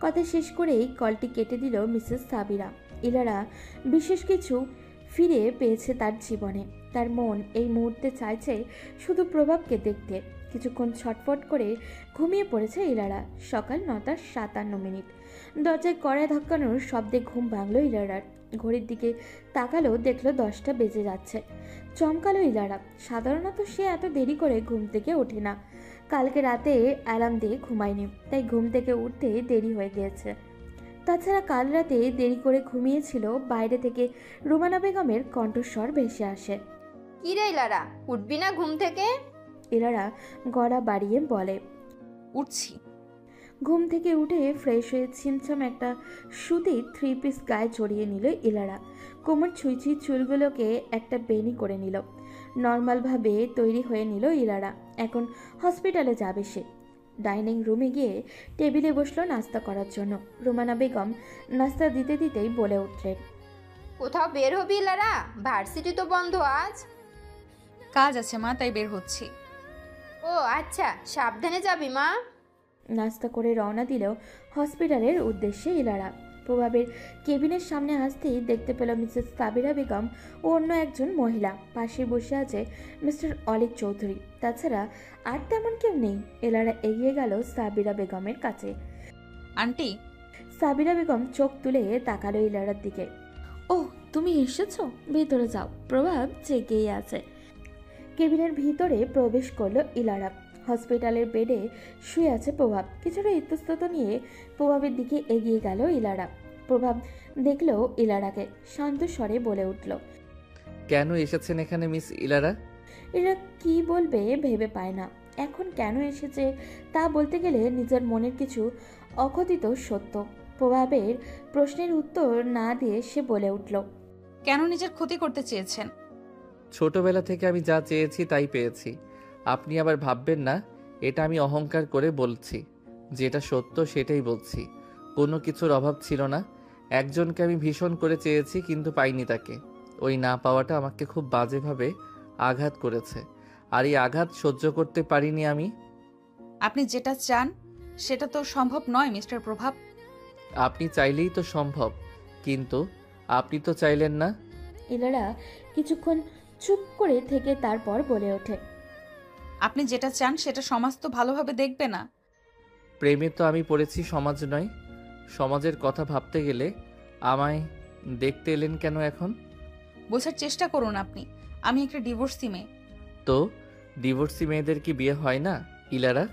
কথা শেষ করেই কলটি কেটে দিল মিসেস সাবিরা। ইলারা বিশেষ কিছু ফিরে পেয়েছে তার জীবনে। তার মন এই মুহূর্তে চাইছে শুধু প্রভাবকে দেখতে। কিছুক্ষণ ছটফট করে ঘুমিয়ে পড়েছে ইলারা। সকাল 9:57। দরজায় কড়ায় ধাক্কানোর শব্দে ঘুম ভাঙল ইলারার। ঘড়ির দিকে তাকালো, দেখলো 10টা বেজে যাচ্ছে। চমকালো ইলারা। সাধারণত সে এত দেরি করে ঘুম থেকে ওঠে না। কালকে রাতে অ্যালার্ম দিয়ে ঘুমায়নি, তাই ঘুম থেকে উঠতে দেরি হয়ে গিয়েছে। তাছাড়া কাল রাতে দেরি করে ঘুমিয়েছিল। বাইরে থেকে রুমানা বেগমের কণ্ঠস্বর ভেসে আসে। কি রে ইলারা, উঠবি না ঘুম থেকে? ইলারা গলা বাড়িয়ে বলে, উঠছি। ঘুম থেকে উঠে ফ্রেশ হয়ে ছিমছাম একটা সুতির 3 পিস গায়ে জড়িয়ে নিল ইলারা। কোমর ছুঁই চুলগুলোকে একটা বেনি করে নিল। নর্মালভাবে তৈরি হয়ে নিল ইলারা। এখন হসপিটালে যাবে সে। ডাইনিং রুমে গিয়ে টেবিলে বসলো নাস্তা করার জন্য। রুমানা বেগম নাস্তা দিতে দিতেই বলে উঠলেন, কোথাও বের হবি ইলারা? ভার্সিটি তো বন্ধ আজ। কাজ আছে মা, তাই বের হচ্ছি। ও আচ্ছা, সাবধানে যাবি মা। নাস্তা করে রওনা দিল হসপিটালের উদ্দেশ্যে ইলারা। প্রভাবের কেবিনের সামনে আসতেই দেখতে পেল মিসেস সাবিরা বেগম ও অন্য একজন মহিলা। পাশে বসে আছে মিস্টার অলিক চৌধুরী। তাছাড়া আর তেমন কেউ নেই। ইলারা এগিয়ে গেল সাবিরা বেগমের কাছে। আন্টি। সাবিরা বেগম চোখ তুলে তাকালো ইলারার দিকে। ও, তুমি এসেছো? ভেতরে যাও, প্রভাব জেগেই আছে। কেবিনের ভিতরে প্রবেশ করলো ইলারা। হসপিটালের বেডে শুয়ে আছে প্রভাব। কিছুটা ইতস্তত নিয়ে প্রভাবের দিকে এগিয়ে গেল ইলারা। প্রভাব দেখলো ইলারাকে, শান্ত স্বরে বলে উঠল, কেন এসেছেন এখানে মিস ইলারা? এরা কি বলবে ভেবে পায় না। এখন কেন এসেছে তা বলতে গেলে নিজের মনের কিছু অকথিত সত্য। প্রভাবের প্রশ্নের উত্তর না দিয়ে সে বলে উঠল, কেন নিজের ক্ষতি করতে চেয়েছেন? ছোটবেলা থেকে আমি যা চেয়েছি তাই পেয়েছি। আপনি আবার ভাববেন না এটা আমি অহংকার করে বলছি। যেটা সত্য সেটাই বলছি। কোনো কিছুর অভাব ছিল না। একজনকে আমি ভীষণ করে চেয়েছি, কিন্তু পাইনি তাকে। ওই না পাওয়াটা আমাকে খুব বাজেভাবে আঘাত করেছে, আর এই আঘাত সহ্য করতে পারিনি আমি। আপনি যেটা চান সেটা তো সম্ভব নয় মিস্টার প্রভাব। আপনি চাইলেই তো সম্ভব, কিন্তু আপনি তো চাইলেন না। ইলারা কিছুক্ষণ চুপ করে থেকে তারপর বলে ওঠে, আপনি যেটা চান সেটা সমাজ তো ভালোভাবে দেখবে না। প্রেমে তো আমি পড়েছি, সমাজ নয়। সমাজের কথা ভাবতে গেলে আমায় দেখতে এলেন কেন এখন? বোঝার চেষ্টা করুন আপনি, আমি একটা ডিভোর্সি মেয়ে। তো ডিভোর্সি মেয়েদের কি বিয়ে হয় না ইলারা?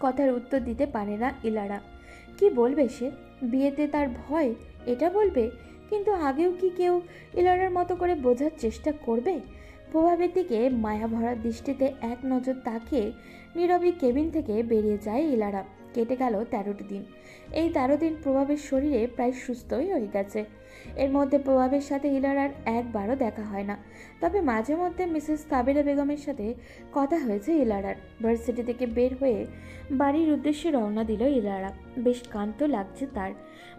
কথার উত্তর দিতে পারে না ইলারা। কি বলবে সে? বিয়েতে তার ভয়, এটা বলবে? কিন্তু আগেও কি কেউ ইলারার মতো করে বোঝার চেষ্টা করবে? প্রভাবের দিকে মায়া ভরা দৃষ্টিতে এক নজর তাকিয়ে নীরবে কেবিন থেকে বেরিয়ে যায় ইলারা। কেটে গেল 13টি দিন। এই 13 দিন প্রভাবের শরীরে প্রায় সুস্থই হয়ে গেছে। এর মধ্যে প্রভাবের সাথে ইলারার একবারও দেখা হয় না। তবে মাঝে মধ্যে মিসেস সাবিরা বেগমের সাথে কথা হয়েছে ইলারার। ভার্সিটি থেকে বের হয়ে বাড়ির উদ্দেশ্যে রওনা দিল ইলারা। বেশ ক্লান্ত লাগছে তার।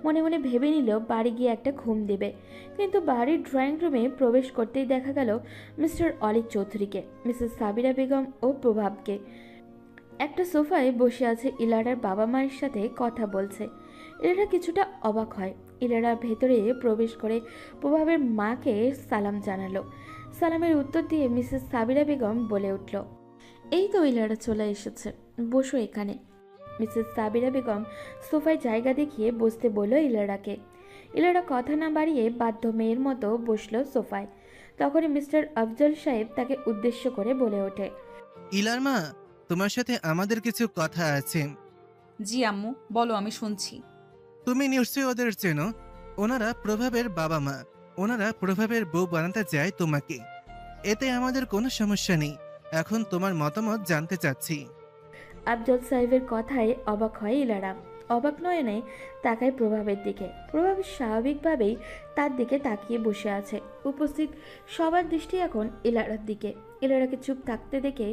মনে মনে ভেবে নিল বাড়ি গিয়ে একটা ঘুম দেবে। কিন্তু বাড়ির ড্রয়িং রুমে প্রবেশ করতেই দেখা গেল মিস্টার অলিক চৌধুরীকে, মিসেস সাবিরা বেগম ও প্রভাবকে। একটা সোফায় বসে আছে ইলারার বাবা মায়ের সাথে কথা বলছে। ইলারা কিছুটা অবাক হয়। ইলারা ভেতরে প্রবেশ করে প্রভাবের মাকে সালাম জানালো। সালামের উত্তর দিয়ে মিসেস সাবিরা বেগম বলে উঠল, এই তো ইলারা চলে এসেছে, বসো এখানে। মিসেস সাবিরা বেগম সোফায় জায়গা দেখিয়ে বসতে বলল ইলারাকে। ইলারা কথা না বাড়িয়ে বাধ্য মেয়ের মতো বসলো সোফায়। তখনই মিস্টার আফজল সাহেব তাকে উদ্দেশ্য করে বলে ওঠে, ইলার মা, তোমার সাথে আমাদের কিছু কথা আছে। জি আম্মু, বলো, আমি শুনছি। তুমি নিশ্চয়ই ওদের চেনো। ওনারা প্রভাবের বাবা মা। ওনারা প্রভাবের বউ বানাতে চায় তোমাকে। এতে আমাদের কোনো সমস্যা নেই। এখন তোমার মতামত জানতে চাচ্ছি। আফজল সাহেবের কথায় অবাক হয় ইলারা। অবাক নয়নে তাকায় প্রভাবের দিকে। প্রভাব স্বাভাবিকভাবেই তার দিকে তাকিয়ে বসে আছে। উপস্থিত সবার দৃষ্টি এখন ইলারার দিকে। ইলারাকে চুপ থাকতে দেখে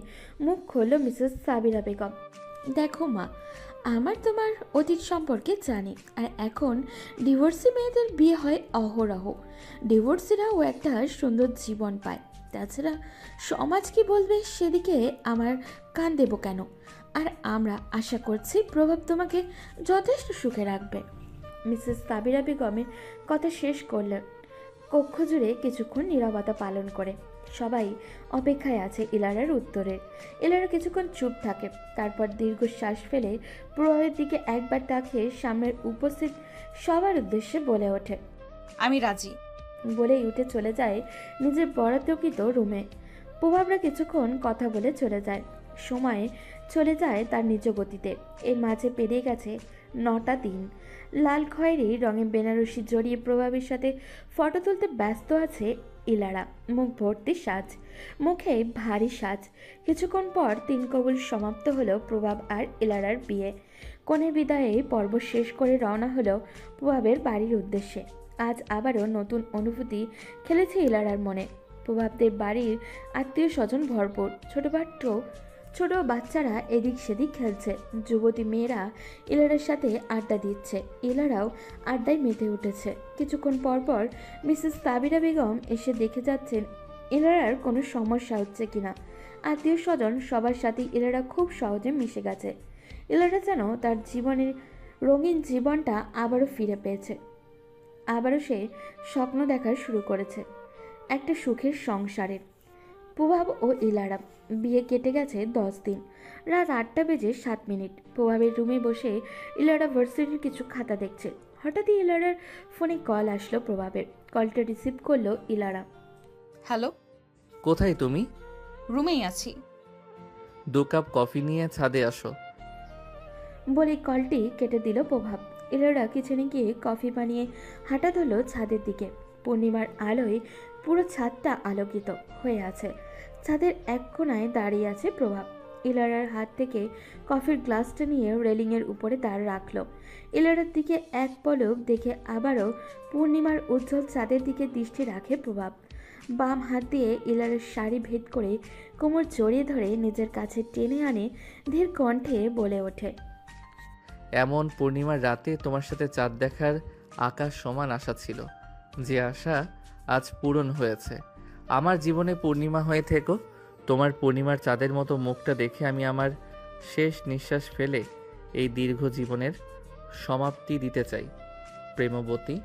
মুখ খুলল মিসেস সাবিরা বেগম। দেখো মা, আমার তোমার অতীত সম্পর্কে জানি, আর এখন ডিভোর্সি মেয়েদের বিয়ে হয় অহরহ। ডিভোর্সিরাও একটা সুন্দর জীবন পায়, তাছাড়া সমাজ কি বলবে সেদিকে আমার কান দেব কেন? আর আমরা আশা করছি প্রভাব তোমাকে যথেষ্ট সুখে রাখবে। মিসেস সাবিরা বেগমের কথা শেষ করলেন। কক্ষ জুড়ে কিছুক্ষণ নীরবতা পালন করে সবাই অপেক্ষায় আছে ইলারার উত্তরের। ইলারা কিছুক্ষণ চুপ থাকে, তারপর দীর্ঘশ্বাস ফেলে প্রভাবের দিকে একবার তাকিয়ে সামনের উপস্থিত সবার উদ্দেশ্যে বলে ওঠে, আমি রাজি। বলেই উঠে চলে যায় নিজের বরাদ্দকৃত রুমে। প্রভাবরা কিছুক্ষণ কথা বলে চলে যায়। সময় চলে যায় তার নিজ গতিতে। এর মাঝে পেরিয়ে গেছে 9টা দিন। লাল খয়েরি রঙে বেনারসি জড়িয়ে প্রভাবের সাথে ফটো তুলতে ব্যস্ত আছে ইলারা। মুখ ভর্তি সাজ, মুখে ভারী সাজ। কিছুক্ষণ পর 3 কবুল সমাপ্ত হলো প্রভাব আর ইলারার বিয়ে। কনে বিদায়ে পর্ব শেষ করে রওনা হলো প্রভাবের বাড়ির উদ্দেশ্যে। আজ আবারও নতুন অনুভূতি খেলেছে ইলারার মনে। প্রভাবদের বাড়ির আত্মীয় স্বজন ভরপুর। ছোট বাচ্চারা এদিক সেদিক খেলছে। যুবতী মেয়েরা ইলারার সাথে আড্ডা দিচ্ছে। ইলারাও আড্ডায় মেতে উঠেছে। কিছুক্ষণ পর মিসেস সাবিরা বেগম এসে দেখে যাচ্ছেন ইলারার কোনো সমস্যা হচ্ছে কিনা। আত্মীয় স্বজন সবার সাথে ইলারা খুব সহজে মিশে গেছে। ইলারা যেন তার জীবনের রঙিন জীবনটা আবারও ফিরে পেয়েছে। আবারও সে স্বপ্ন দেখা শুরু করেছে একটা সুখের সংসারের। প্রভাব ও ইলারা বিয়ে কেটে গেছে 10 দিন। রাত 8টা বেজে 7 মিনিট। প্রভাবের রুমে বসে ইলারা ভার্সিটির কিছু খাতা দেখছে। হঠাৎই ইলারার ফোনে কল আসলো প্রভাবের। কলটা রিসিভ করলো ইলারা। হ্যালো, কোথায় তুমি? রুমেই আছি। 2 কাপ কফি নিয়ে ছাদে আসো। বলে কলটি কেটে দিল প্রভাব। ইলারা কিচেনে গিয়ে কফি বানিয়ে হাঁটা ধরল ছাদের দিকে। পূর্ণিমার আলোয় পুরো ছাদটা আলোকিত হয়ে আছে। ছাদের এক কোণায় দাঁড়িয়ে আছে প্রভাব। ইলারার হাত থেকে কফির গ্লাসটা নিয়ে রেলিংয়ের উপরে দাঁড় রাখলো। ইলারার দিকে এক পলক দেখে আবারও পূর্ণিমার উজ্জ্বল চাঁদের দিকে দৃষ্টি রাখে প্রভাব। বাম হাত দিয়ে ইলারার শাড়ি ভেদ করে কোমর জড়িয়ে ধরে নিজের কাছে টেনে আনে ধীর কণ্ঠে বলে ওঠে, এমন পূর্ণিমার রাতে তোমার সাথে চাঁদ দেখার আকাশ সমান আশা ছিল, যে আশা আজ পূরণ হয়েছে। আমার জীবনে পূর্ণিমা হয়ে থেকো। তোমার পূর্ণিমার চাঁদের মতো মুখটা দেখে আমি আমার শেষ নিঃশ্বাস ফেলে এই দীর্ঘ জীবনের সমাপ্তি দিতে চাই। প্রেমবতী।